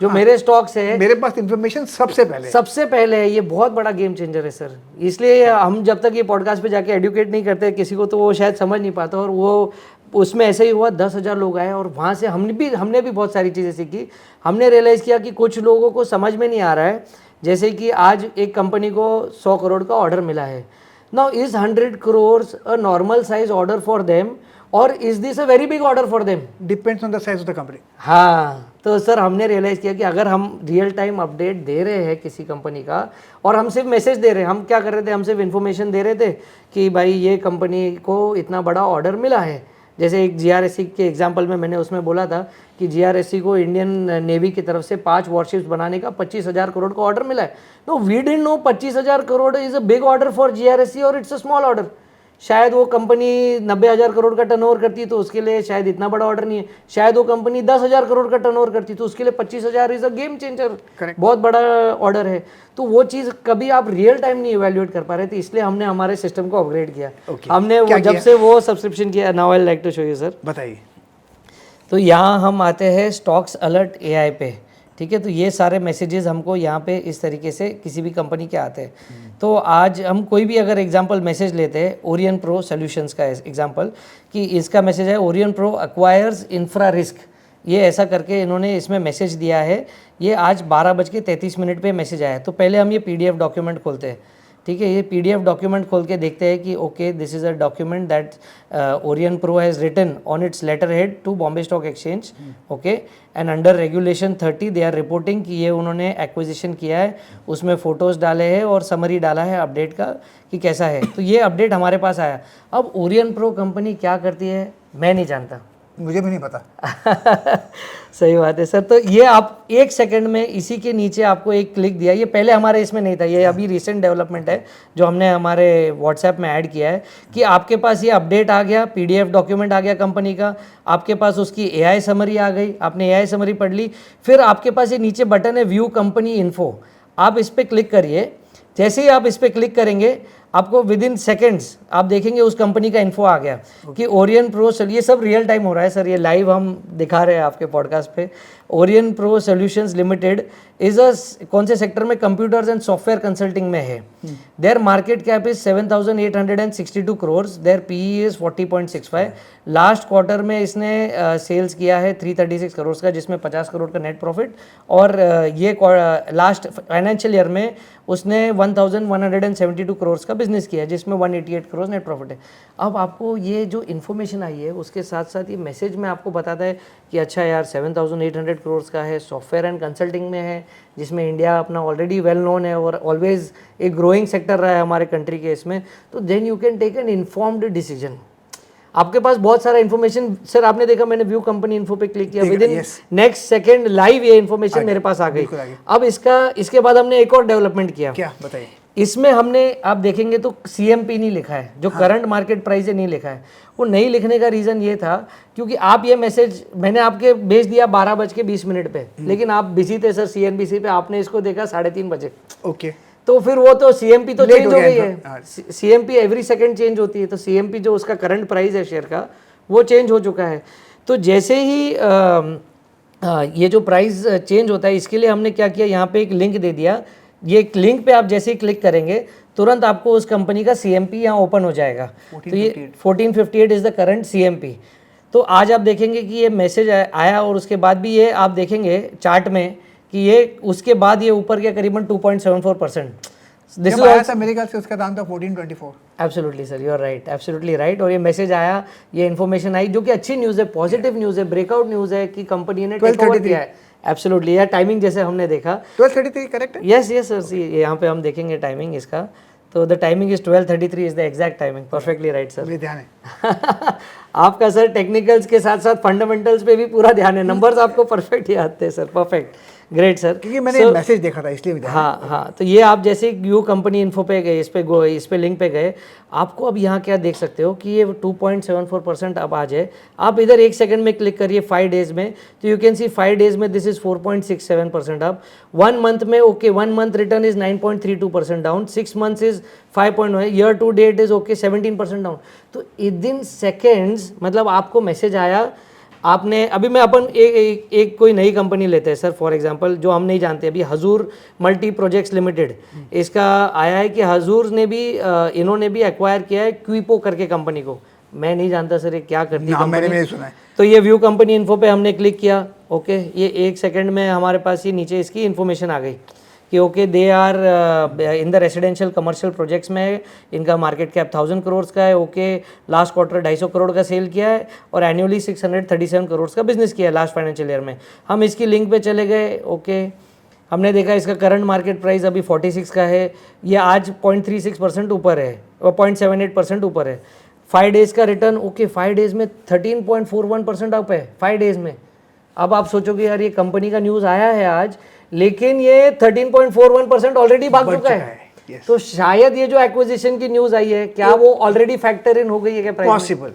जो मेरे स्टॉक्स है मेरे पास इन्फॉर्मेशन सबसे पहले है, ये बहुत बड़ा गेम चेंजर है सर। इसलिए हम जब तक ये पॉडकास्ट पे जाके एडुकेट नहीं करते किसी को, तो वो शायद समझ नहीं पाता। और वो उसमें ऐसे ही हुआ, 10,000 लोग आए और वहाँ से हमने भी बहुत सारी चीज़ें सीखी। हमने रियलाइज़ किया कि कुछ लोगों को समझ में नहीं आ रहा है। जैसे कि आज एक कंपनी को 100 करोड़ का ऑर्डर मिला है। Now is 100 crore a normal size order for them और is this a very big order for them? Depends on the size of the company. हाँ, तो सर हमने रियलाइज़ किया कि अगर हम रियल टाइम अपडेट दे रहे हैं किसी कंपनी का, और हम सिर्फ मैसेज दे रहे हैं, हम क्या कर रहे थे, हम सिर्फ इन्फॉर्मेशन दे रहे थे कि भाई ये कंपनी को इतना बड़ा ऑर्डर मिला है। जैसे एक GRSC के एग्जांपल में मैंने उसमें बोला था कि GRSC को इंडियन नेवी की तरफ से 5 वॉरशिप्स बनाने का 25,000 करोड़ का ऑर्डर मिला है। No, we didn't know 25,000 crore is a big order for GRSC और इट्स अ स्मॉल ऑर्डर। शायद वो कंपनी 90,000 करोड़ का टर्नओवर करती तो उसके लिए शायद इतना बड़ा ऑर्डर नहीं है। शायद वो कंपनी 10,000 करोड़ का टर्नओवर करती तो उसके लिए 25,000 इज अ गेम चेंजर, बहुत बड़ा ऑर्डर है। तो वो चीज़ कभी आप रियल टाइम नहीं इवेल्युएट कर पा रहे थे, इसलिए हमने हमारे सिस्टम को अपग्रेड किया। हमने वो जब से वो सब्सक्रिप्शन किया। Now I like to show you sir. बताइए। तो यहाँ हम आते हैं स्टॉक्स अलर्ट AI पे, ठीक है। तो ये सारे मैसेजेस हमको यहाँ पे इस तरीके से किसी भी कंपनी के आते हैं। तो आज हम कोई भी अगर एग्जांपल मैसेज लेते हैं, ओरियन प्रो सॉल्यूशंस का एग्जांपल, कि इसका मैसेज है Orion pro acquires infra risk. ये ऐसा करके इन्होंने इसमें मैसेज दिया है। ये आज 12:33 पे मैसेज आया है। तो पहले हम ये PDF डॉक्यूमेंट खोलते हैं, ठीक है। ये PDF डॉक्यूमेंट खोल के देखते हैं कि okay, this is a document that Orion pro has written on its letterhead to Bombay stock exchange, okay, and under regulation 30 they are reporting कि ये उन्होंने एक्विजिशन किया है। उसमें फ़ोटोज़ डाले हैं और समरी डाला है अपडेट का कि कैसा है। तो ये अपडेट हमारे पास आया। अब ओरियन प्रो कंपनी क्या करती है मैं नहीं जानता, मुझे भी नहीं पता। सही बात है सर। तो ये आप 1 सेकंड में इसी के नीचे आपको एक क्लिक दिया, ये पहले हमारे इसमें नहीं था, ये अभी रिसेंट डेवलपमेंट है जो हमने हमारे व्हाट्सएप में ऐड किया है कि आपके पास ये अपडेट आ गया, PDF डॉक्यूमेंट आ गया कंपनी का, आपके पास उसकी AI समरी आ गई, आपने AI समरी पढ़ ली। फिर आपके पास ये नीचे बटन है व्यू कंपनी इन्फो, आप इस पर क्लिक करिए। जैसे ही आप इस पर क्लिक करेंगे आपको विद इन सेकेंड्स आप देखेंगे उस कंपनी का इन्फो आ गया कि ओरियन प्रो, ये सब रियल टाइम हो रहा है सर, ये लाइव हम दिखा रहे हैं आपके पॉडकास्ट पे। Orion pro solutions limited is a कौन से सेक्टर में, कंप्यूटर्स एंड सॉफ्टवेयर कंसल्टिंग में है। Their market cap is 7,862 crore, their PE is 40.65। Last quarter में इसने सेल्स किया है 336 करोड़ का, जिसमें 50 करोड़ का नेट प्रॉफिट। और ये लास्ट फाइनेंशियल ईयर में उसने 1,172 करोड़ का बिजनेस किया है, जिसमें 188 करोड़ नेट प्रॉफिट है। अब आपको ये जो इन्फॉर्मेशन आई है उसके साथ साथ ये मैसेज में आपको बताता है कि अच्छा यार 7,800 करोड़ का है, सॉफ्टवेयर एंड कंसल्टिंग में है, जिसमें इंडिया अपना ऑलरेडी वेल नोन है और ऑलवेज एक ग्रोइंग सेक्टर रहा है हमारे कंट्री के इसमें। तो then you can take an informed decision. आपके पास बहुत सारा इन्फॉर्मेशन सर, आपने देखा मैंने व्यू कंपनी इन्फो पे क्लिक किया, within next second live ये इन्फॉर्मेशन मेरे पास आ गई। अब इसके बाद हमने एक और डेवलपमेंट किया। क्या बताइए? इसमें हमने आप देखेंगे तो CMP नहीं लिखा है, जो करंट मार्केट प्राइस है नहीं लिखा है। वो नहीं लिखने का रीज़न ये था क्योंकि आप ये मैसेज मैंने आपके भेज दिया 12:20 पे, लेकिन आप बिजी थे सर CNBC पे, आपने इसको देखा 3:30 बजे। ओके, तो फिर वो तो CMP तो चेंज हो गई है। हाँ। CMP एवरी सेकंड चेंज होती है, तो CMP जो उसका करंट प्राइस है शेयर का वो चेंज हो चुका है। तो जैसे ही ये जो प्राइस चेंज होता है, इसके लिए हमने क्या किया, यहाँ पे एक लिंक दे दिया। ये लिंक पे आप जैसे ही क्लिक करेंगे तुरंत आपको उस कंपनी का CMP यहाँ ओपन हो जाएगा। तो ये 1458 इज़ द करंट CMP। तो आज आप देखेंगे कि ये मैसेज आया और उसके बाद भी ये आप देखेंगे चार्ट में कि ये उसके बाद ये ऊपर गया करीबन 2.74%। जब आया था मेरे ख्याल से उसका दाम था 1424। Absolutely sir, you are right, absolutely right. और ये मैसेज आया, ये इन्फॉर्मेशन आई, जो कि अच्छी न्यूज़ है, पॉजिटिव न्यूज़ है, ब्रेकआउट न्यूज़ है कि कंपनी ने टेक ओवर किया है। एब्सोल्युटली, यार टाइमिंग जैसे हमने देखा 12:33 करेक्ट है? यस यस सर, यहाँ पे हम देखेंगे टाइमिंग इसका, तो the timing is 12:33 is the exact timing. Perfectly right sir, ध्यान है। आपका सर टेक्निकल्स के साथ साथ फंडामेंटल्स पे भी पूरा ध्यान है, नंबर्स आपको परफेक्ट याद थे सर, परफेक्ट, ग्रेट सर। क्योंकि मैंने मैसेज देखा था इसलिए भी ध्यान। हाँ, तो ये आप जैसे व्यू कंपनी इन्फो पे गए, इस पे लिंक पे गए, आपको अब यहाँ क्या देख सकते हो कि ये 2.74% अब आ जाए। आप इधर 1 सेकंड में क्लिक करिए 5 डेज में, तो यू कैन सी 5 डेज में दिस इज 4.67% अप। 1 मंथ में okay, 1 month return is 9.32% down, 6 months is 5.1, year to date is okay 17% down. तो विद इन सेकेंड्स, मतलब आपको मैसेज आया, आपने अभी मैं अपन एक कोई नई कंपनी लेते हैं सर, फॉर एग्जांपल जो हम नहीं जानते अभी, हजूर मल्टी प्रोजेक्ट्स लिमिटेड, इसका आया है कि हजूर ने भी इन्होंने भी एक्वायर किया है क्विपो करके कंपनी को। मैं नहीं जानता सर ये क्या करती है मैंने कंपनी। सुना है। तो ये व्यू कंपनी इन्फो पे हमने क्लिक किया, ओके, ये 1 सेकंड में हमारे पास ये नीचे इसकी इन्फॉर्मेशन आ गई कि okay they are in the residential commercial projects में इनका मार्केट कैप 1000 करोड़ का है, ओके, लास्ट क्वार्टर 250 करोड़ का सेल किया है और एनुअली 637 करोड़ का बिजनेस किया है लास्ट फाइनेंशियल ईयर में। हम इसकी लिंक पे चले गए, ओके, हमने देखा इसका करंट मार्केट प्राइस अभी 46 का है, ये आज 0.36% ऊपर है और 0.78% ऊपर है। 5 डेज़ का रिटर्न, ओके, 5 डेज़ में 13.41% अप है 5 डेज़ में। अब आप सोचोगे यार ये कंपनी का न्यूज़ आया है आज, लेकिन ये 13.41% ऑलरेडी भाग चुका है। yes. तो शायद ये जो एक्विजिशन की न्यूज़ आई है, क्या वो ऑलरेडी फैक्टर इन हो गई है क्या प्राइस में? पॉसिबल।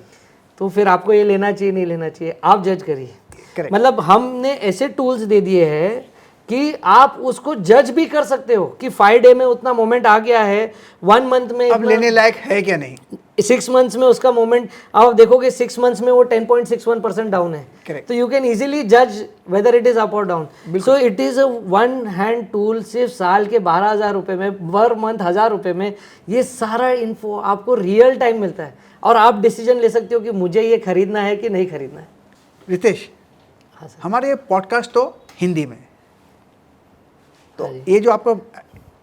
तो फिर आपको ये लेना चाहिए नहीं लेना चाहिए, आप जज करिए। Correct. मतलब हमने ऐसे टूल्स दे दिए हैं कि आप उसको जज भी कर सकते हो कि 5 डे में उतना मोमेंट आ गया है, 1 मंथ में अब लेने लायक है क्या नहीं। 6 मंथ्स में उसका मोमेंट आप देखोगे 6 मंथ्स में वो 10.61% डाउन है। Correct. तो यू कैन इजीली जज वेदर इट इज अप और down. So it is a one hand tool. सिर्फ साल के 12,000 रुपये में, पर मंथ 1,000 रुपये में ये सारा इन्फो आपको रियल टाइम मिलता है और आप डिसीजन ले सकते हो कि मुझे ये खरीदना है कि नहीं खरीदना है। रितेश, हाँ सर। हमारे ये पॉडकास्ट तो हिंदी में, तो हाँ जी। ये जो आपका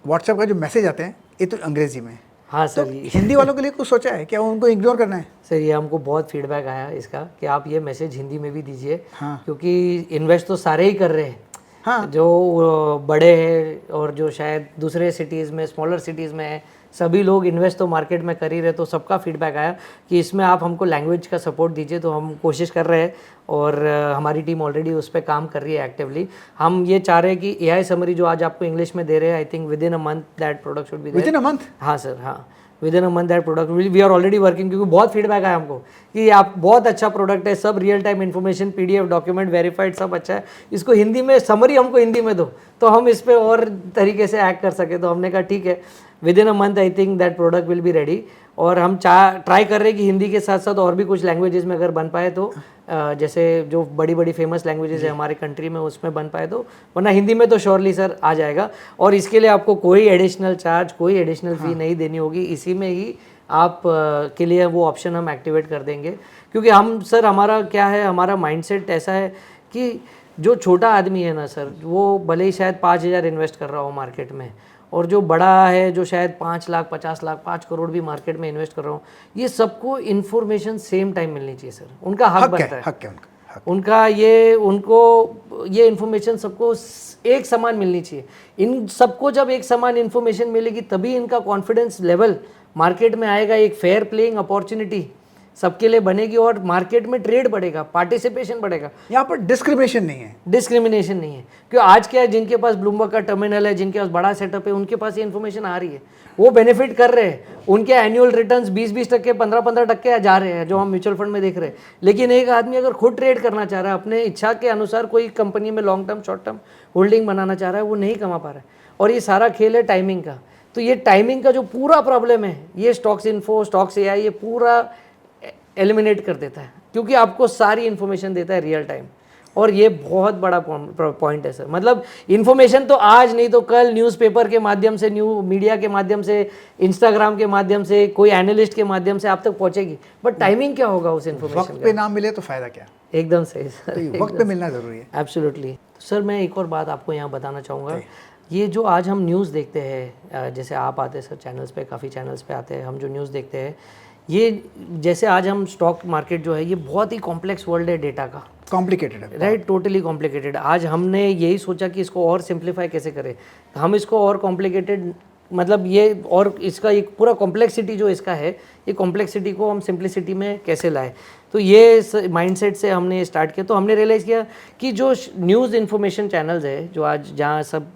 व्हाट्सएप का जो मैसेज आते हैं ये तो अंग्रेजी में। हाँ तो सर, हिंदी वालों के लिए कुछ सोचा है क्या, उनको इग्नोर करना है? सर ये हमको बहुत फीडबैक आया इसका कि आप ये मैसेज हिंदी में भी दीजिए। हाँ। क्योंकि इन्वेस्ट तो सारे ही कर रहे हैं, हाँ। जो बड़े हैं और जो शायद दूसरे सिटीज़ में, स्मॉलर सिटीज़ में है, सभी लोग इन्वेस्ट तो मार्केट में कर ही रहे। तो सबका फीडबैक आया कि इसमें आप हमको लैंग्वेज का सपोर्ट दीजिए। तो हम कोशिश कर रहे हैं और हमारी टीम ऑलरेडी उस पर काम कर रही है एक्टिवली। हम ये चाह रहे हैं कि एआई समरी जो आज आपको इंग्लिश में दे रहे हैं, I think within a month that product should be there. Within a month? हाँ सर, हाँ, within a month that product we are already working. क्योंकि बहुत फीडबैक आया हमको कि आप बहुत अच्छा प्रोडक्ट है, सब real time information, PDF document verified सब अच्छा है, इसको हिंदी में समरी हमको हिंदी में दो तो हम इस पर और तरीके से एक्ट कर सके। तो हमने कहा ठीक है, with in a month I think that product will be ready. और हम ट्राई कर रहे हैं कि हिंदी के साथ साथ और भी कुछ लैंग्वेजेस में अगर बन पाए तो जैसे जो बड़ी बड़ी फेमस लैंग्वेजेस है हमारे कंट्री में उसमें बन पाए तो, वरना हिंदी में तो श्योरली सर आ जाएगा। और इसके लिए आपको कोई एडिशनल चार्ज, कोई एडिशनल फी नहीं देनी होगी, इसी में ही आप के लिए वो ऑप्शन हम एक्टिवेट कर देंगे। क्योंकि हम सर, हमारा क्या है, हमारा माइंडसेट ऐसा है कि जो छोटा आदमी है ना सर, वो भले ही शायद 5,000 इन्वेस्ट कर रहा हो मार्केट में, और जो बड़ा है जो शायद 5 लाख, 50 लाख, 5 करोड़ भी मार्केट में इन्वेस्ट कर रहा हूँ, ये सबको इन्फॉर्मेशन सेम टाइम मिलनी चाहिए सर। उनका हक बनता है, हक है उनका, हक। उनका ये, उनको ये इन्फॉर्मेशन सबको एक समान मिलनी चाहिए। इन सबको जब एक समान इन्फॉर्मेशन मिलेगी तभी इनका कॉन्फिडेंस लेवल मार्केट में आएगा, एक फेयर प्लेइंग अपॉर्चुनिटी सबके लिए बनेगी और मार्केट में ट्रेड बढ़ेगा, पार्टिसिपेशन बढ़ेगा। यहाँ पर डिस्क्रिमिनेशन नहीं है, डिस्क्रिमिनेशन नहीं है। क्योंकि आज क्या है, जिनके पास ब्लूमबर्ग का टर्मिनल है, जिनके पास बड़ा सेटअप है, उनके पास ये इन्फॉर्मेशन आ रही है, वो बेनिफिट कर रहे हैं। उनके एनुअल रिटर्न्स 20-20%, 15-15% जा रहे हैं, जो हम म्यूचुअल फंड में देख रहे हैं। लेकिन एक आदमी अगर खुद ट्रेड करना चाह रहा है, अपने इच्छा के अनुसार कोई कंपनी में long term, short term holding बनाना चाह रहा है, वो नहीं कमा पा रहा है। और ये सारा खेल है टाइमिंग का। तो ये टाइमिंग का जो पूरा प्रॉब्लम है, ये स्टॉक्स इन्फो, स्टॉक्स एआई ये पूरा एलिमिनेट कर देता है, क्योंकि आपको सारी इन्फॉर्मेशन देता है रियल टाइम। और ये बहुत बड़ा पॉइंट है सर। मतलब इन्फॉर्मेशन तो आज नहीं तो कल न्यूज़पेपर के माध्यम से, न्यू मीडिया के माध्यम से, इंस्टाग्राम के माध्यम से, कोई एनालिस्ट के माध्यम से आप तक पहुंचेगी। बट टाइमिंग क्या होगा उस इन्फॉर्मेशन वक्त पे ना मिले तो फायदा क्या? एकदम सही सर, तो वक्त पे मिलना जरूरी है। एब्सोल्युटली। सर मैं एक और बात आपको यहाँ बताना चाहूँगा, ये जो आज हम न्यूज़ देखते हैं, जैसे आप आते हैं सर चैनल्स पे, काफ़ी चैनल्स पे आते हैं, हम जो न्यूज़ देखते हैं, ये जैसे आज हम स्टॉक मार्केट जो है, ये बहुत ही कॉम्प्लेक्स वर्ल्ड है डेटा का, कॉम्प्लिकेटेड है, राइट, टोटली कॉम्प्लिकेटेड। आज हमने यही सोचा कि इसको और सिंप्लीफाई कैसे करें, हम इसको और कॉम्प्लिकेटेड, मतलब ये और इसका एक पूरा कॉम्प्लेक्सिटी जो इसका है, ये कॉम्प्लेक्सिटी को हम सिंप्लिसिटी में कैसे लाए। तो ये माइंडसेट से हमने स्टार्ट किया। तो हमने रियलाइज़ किया कि जो न्यूज़ इन्फॉर्मेशन चैनल्स है, जो आज जहाँ सब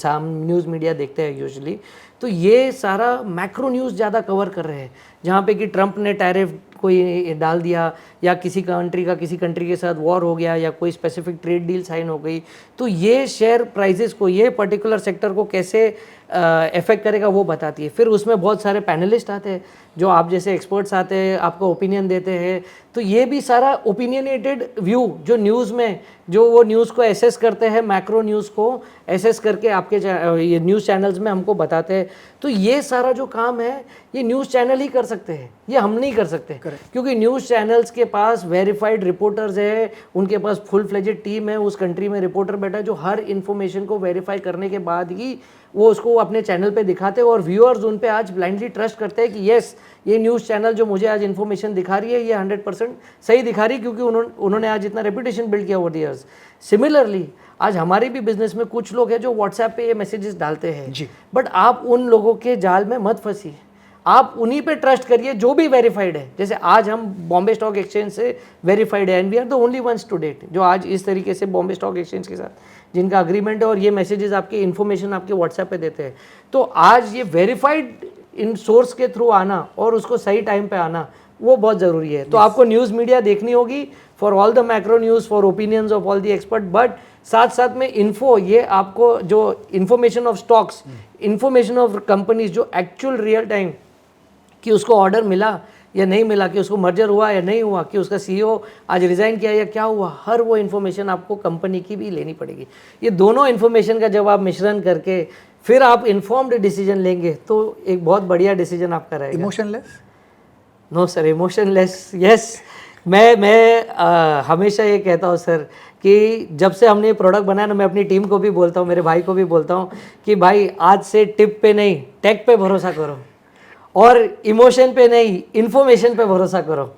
हम न्यूज़ मीडिया देखते हैं यूजुअली, तो ये सारा मैक्रो न्यूज़ ज़्यादा कवर कर रहे हैं, जहाँ पे कि ट्रंप ने टैरिफ कोई डाल दिया, या किसी कंट्री का किसी कंट्री के साथ वॉर हो गया, या कोई स्पेसिफिक ट्रेड डील साइन हो गई, तो ये शेयर प्राइजेस को, ये पर्टिकुलर सेक्टर को कैसे इफेक्ट करेगा वो बताती है। फिर उसमें बहुत सारे पैनलिस्ट आते हैं, जो आप जैसे एक्सपर्ट्स आते हैं, आपको ओपिनियन देते हैं। तो ये भी सारा ओपिनियनेटेड व्यू जो न्यूज़ में, जो वो न्यूज़ को एसेस करते हैं, मैक्रो न्यूज़ को एसेस करके आपके ये न्यूज़ चैनल्स में हमको बताते हैं। तो ये सारा जो काम है ये न्यूज़ चैनल ही कर सकते हैं, ये हम नहीं कर सकते। क्योंकि न्यूज़ चैनल्स के पास वेरीफाइड रिपोर्टर्स है, उनके पास फुल फ्लेजेड टीम है, उस कंट्री में रिपोर्टर बैठा है जो हर इन्फॉर्मेशन को वेरीफाई करने के बाद ही वो उसको अपने चैनल पे दिखाते हैं, और व्यूअर्स उन पे आज ब्लाइंडली ट्रस्ट करते हैं कि येस ये न्यूज़ चैनल जो मुझे आज इन्फॉर्मेशन दिखा रही है ये 100% सही दिखा रही है, क्योंकि उन्होंने आज इतना रेपुटेशन बिल्ड किया ओवर द ईयर्स। सिमिलरली आज हमारे भी बिजनेस में कुछ लोग हैं जो व्हाट्सएप पे ये मैसेजेस डालते हैं, बट आप उन लोगों के जाल में मत फंसिए, आप उन्हीं पे ट्रस्ट करिए जो भी वेरीफाइड है। जैसे आज हम बॉम्बे स्टॉक एक्सचेंज से वेरीफाइड है, and we are the only ones to date जो आज इस तरीके से बॉम्बे स्टॉक एक्सचेंज के साथ जिनका अग्रीमेंट है और ये मैसेजेस आपके इन्फॉर्मेशन आपके व्हाट्सएप पे देते हैं। तो आज ये वेरीफाइड इन सोर्स के थ्रू आना और उसको सही टाइम पे आना वो बहुत ज़रूरी है। तो आपको न्यूज़ मीडिया देखनी होगी for all the macro news, for opinions of all the expert, but साथ साथ में इन्फो, ये आपको जो information of stocks, information of companies, जो एक्चुअल रियल टाइम कि उसको ऑर्डर मिला या नहीं मिला, कि उसको मर्जर हुआ या नहीं हुआ, कि उसका सीईओ आज रिज़ाइन किया या क्या हुआ, हर वो इन्फॉर्मेशन आपको कंपनी की भी लेनी पड़ेगी। ये दोनों इन्फॉर्मेशन का जब आप मिश्रण करके फिर आप इन्फॉर्म्ड डिसीजन लेंगे तो एक बहुत बढ़िया डिसीजन आपका रहेगा। Emotionless? No sir, emotionless yes. मैं हमेशा ये कहता हूँ सर कि जब से हमने ये प्रोडक्ट बनाया ना, मैं अपनी टीम को भी बोलता हूँ, मेरे भाई को भी बोलता हूँ कि भाई आज से टिप पे नहीं टेक पे भरोसा करो, और इमोशन पे नहीं इन्फॉर्मेशन पे भरोसा करो।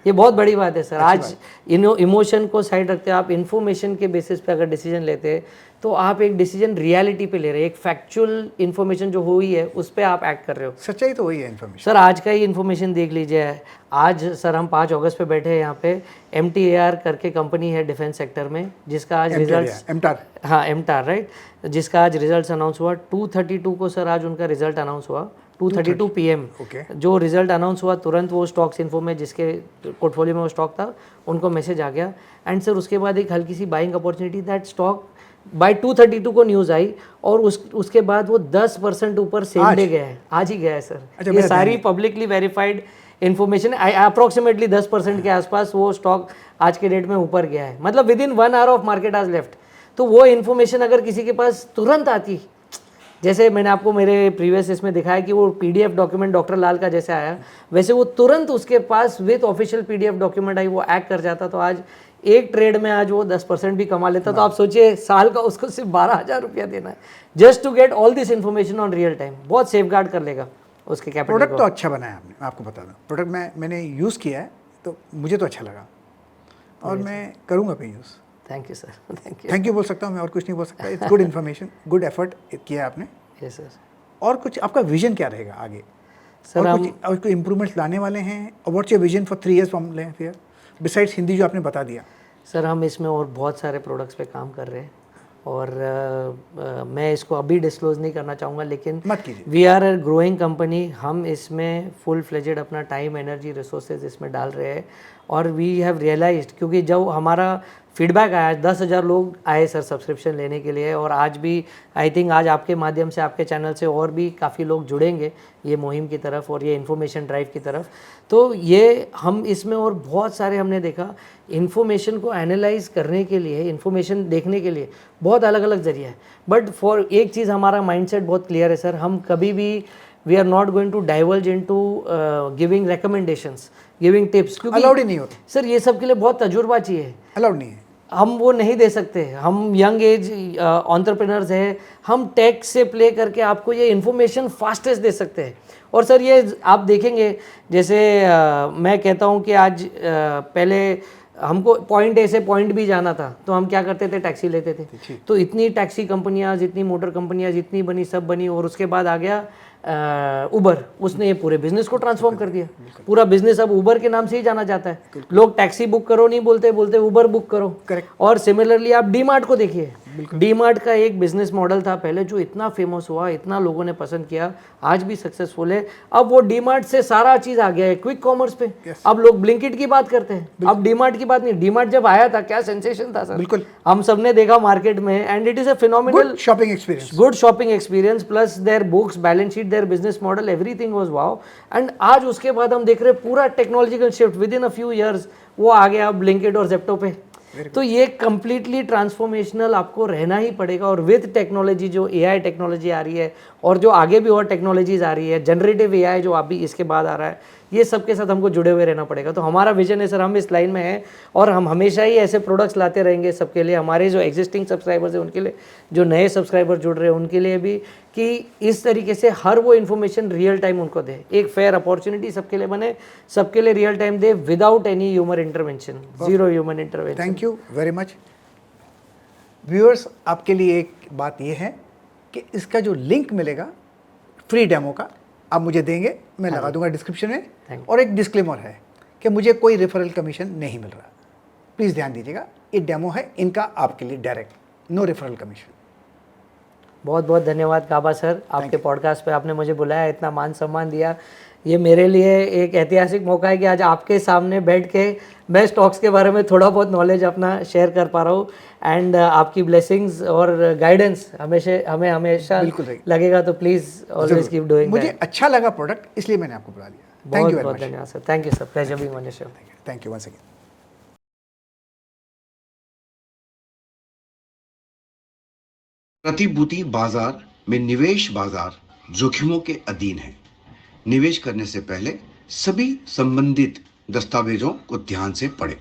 ये बहुत बड़ी बात है सर। आज इमोशन को साइड रखते आप इन्फॉर्मेशन के बेसिस पे अगर डिसीजन लेते हैं तो आप एक डिसीजन रियलिटी पे ले रहे हैं, एक फैक्चुअल इन्फॉर्मेशन जो हुई है उस पर आप एक्ट कर रहे हो। सच्चाई तो वही है इन्फॉर्मेशन। सर आज का ही इन्फॉर्मेशन देख लीजिए। आज सर हम 5 अगस्त पे बैठे हैं यहाँ पे, MTAR करके कंपनी है डिफेंस सेक्टर में, जिसका आज रिजल्ट, हाँ MTAR राइट, जिसका आज रिजल्ट अनाउंस हुआ 232 को सर, आज उनका रिजल्ट अनाउंस हुआ 2:32 PM। जो रिजल्ट अनाउंस हुआ तुरंत वो स्टॉक्स इन्फो में जिसके पोर्टफोलियो में वो स्टॉक था उनको मैसेज आ गया, एंड सर उसके बाद एक हल्की सी buying opportunity, that stock by 232 को न्यूज़ आई और उसके बाद वो 10% ऊपर सेल डे गया है, आज ही गया है सर। अच्छा, ये सारी पब्लिकली वेरीफाइड इन्फॉर्मेशन, अप्रॉक्सीमेटली 10% के आसपास वो स्टॉक आज के डेट में ऊपर गया है, मतलब with in 1 hour of market आज लेफ्ट। तो वो इन्फॉर्मेशन अगर किसी के पास तुरंत आती, जैसे मैंने आपको मेरे प्रीवियस इसमें दिखाया कि वो PDF डॉक्यूमेंट डॉक्टर लाल का जैसे आया, वैसे वो तुरंत उसके पास with official PDF document I, वो एक्ट कर जाता, तो आज एक ट्रेड में आज वो 10% भी कमा लेता। तो आप सोचिए साल का उसको सिर्फ 12,000 रुपया देना है just to get all this information on real time. बहुत सेफ गार्ड कर लेगा उसके कैपिटल। प्रोडक्ट तो अच्छा बनाया आपने, मैं आपको बता दूँ, प्रोडक्ट मैंने यूज़ किया है तो मुझे तो अच्छा लगा और मैं करूँगा भी use. Thank you sir, thank you बोल सकता हूँ मैं, और कुछ नहीं बोल सकता। It's good information, good effort किया है आपने। Yes sir. और कुछ आपका विजन क्या रहेगा आगे सर? और कुछ इम्प्रूवमेंट्स लाने वाले हैं? और what's your vision for 3 years from here besides Hindi जो आपने बता दिया? सर हम इसमें और बहुत सारे प्रोडक्ट्स पे काम कर रहे हैं और मैं इसको अभी डिस्क्लोज नहीं करना चाहूँगा, लेकिन मत कीजिए। We are a growing company, हम इसमें फुल फ्लेजेड अपना टाइम, एनर्जी, रिसोर्सेज इसमें डाल रहे हैं। और वी हैव रियलाइज्ड, क्योंकि जब हमारा फीडबैक आया, 10,000 लोग आए सर सब्सक्रिप्शन लेने के लिए, और आज भी आई थिंक आज आपके माध्यम से, आपके चैनल से और भी काफ़ी लोग जुड़ेंगे ये मुहिम की तरफ और ये इन्फॉर्मेशन ड्राइव की तरफ। तो ये हम इसमें और बहुत सारे हमने देखा, इन्फॉर्मेशन को एनालाइज करने के लिए, इन्फॉर्मेशन देखने के लिए बहुत अलग अलग जरिया है, बट फॉर एक चीज़ हमारा माइंडसेट बहुत क्लियर है सर, हम कभी भी we are not going to diverge into giving recommendations, giving tips, क्योंकि अलाउड ही नहीं होता सर, ये सब के लिए बहुत तजुर्बा चाहिए, अलाउड नहीं है, हम वो नहीं दे सकते। हम यंग एज एंटरप्रेन्योर्स हैं, हम टेक से प्ले करके आपको ये इन्फॉर्मेशन फास्टेस्ट दे सकते हैं। और सर ये आप देखेंगे, जैसे मैं कहता हूँ कि आज पहले हमको पॉइंट ए से पॉइंट बी जाना था तो हम क्या करते थे, टैक्सी लेते थे। तो इतनी टैक्सी कंपनियां, जितनी मोटर कंपनियां जितनी बनी, सब बनी, और उसके बाद आ गया उबर, उसने ये पूरे बिजनेस को ट्रांसफॉर्म कर दिया। पूरा बिजनेस अब उबर के नाम से ही जाना जाता है। लोग टैक्सी बुक करो नहीं बोलते, बोलते उबर बुक करो। करेक्ट। और सिमिलरली आप डी मार्ट को देखिए, डी मार्ट का एक बिजनेस मॉडल था पहले जो इतना फेमस हुआ, इतना लोगों ने पसंद किया, आज भी सक्सेसफुल है। अब वो डी मार्ट से सारा चीज आ गया है क्विक कॉमर्स पे। अब लोग ब्लिंकिट की बात करते हैं, अब डी मार्ट की बात नहीं। डी मार्ट जब आया था क्या सेंसेशन था सर, बिल्कुल हम सबने देखा मार्केट में, and it is a phenomenal shopping experience, good shopping experience, plus their books, balance sheet, their business model, everything was wow. And आज उसके बाद हम देख रहे हैं पूरा technological shift with in a few years वो आ गया ब्लिंकिट और जेप्टो पे। तो ये कंप्लीटली ट्रांसफॉर्मेशनल आपको रहना ही पड़ेगा। और विद टेक्नोलॉजी जो एआई टेक्नोलॉजी आ रही है और जो आगे भी और टेक्नोलॉजीज आ रही है, जनरेटिव एआई जो अभी इसके बाद आ रहा है, ये सब के साथ हमको जुड़े हुए रहना पड़ेगा। तो हमारा विजन है सर, हम इस लाइन में हैं और हम हमेशा ही ऐसे प्रोडक्ट्स लाते रहेंगे सबके लिए, हमारे जो एग्जिस्टिंग सब्सक्राइबर्स हैं उनके लिए, जो नए सब्सक्राइबर जुड़ रहे हैं उनके लिए भी, कि इस तरीके से हर वो इन्फॉर्मेशन रियल टाइम उनको दे, एक फेयर अपॉर्चुनिटी सबके लिए बने, सबके लिए real time they, without any human intervention, zero human intervention. Thank you very much. Viewers, आपके लिए एक बात ये है कि इसका जो लिंक मिलेगा फ्री डेमो का, आप मुझे देंगे, मैं लगा दूंगा डिस्क्रिप्शन में। और एक डिस्क्लेमर है कि मुझे कोई रेफरल कमीशन नहीं मिल रहा, प्लीज़ ध्यान दीजिएगा। ये डेमो है इनका आपके लिए डायरेक्ट, नो रेफरल कमीशन। बहुत बहुत धन्यवाद काबा सर, आपके पॉडकास्ट पे आपने मुझे बुलाया, इतना मान सम्मान दिया। ये मेरे लिए एक ऐतिहासिक मौका है कि आज आपके सामने बैठ के मैं स्टॉक्स के बारे में थोड़ा बहुत नॉलेज अपना शेयर कर पा रहा हूँ। एंड आपकी ब्लेसिंग्स और गाइडेंस हमें हमेशा लगेगा, तो प्लीज़ ऑलवेज कीप डूइंग। मुझे अच्छा लगा प्रोडक्ट, इसलिए मैंने आपको बुला लिया। Thank you very much. धन्यवाद sir, thank you sir, pleasure being on your show. Thank you once again. प्रतिभूति बाजार में निवेश बाजार जोखिमों के अधीन है। निवेश करने से पहले सभी संबंधित दस्तावेजों को ध्यान से पढ़ें।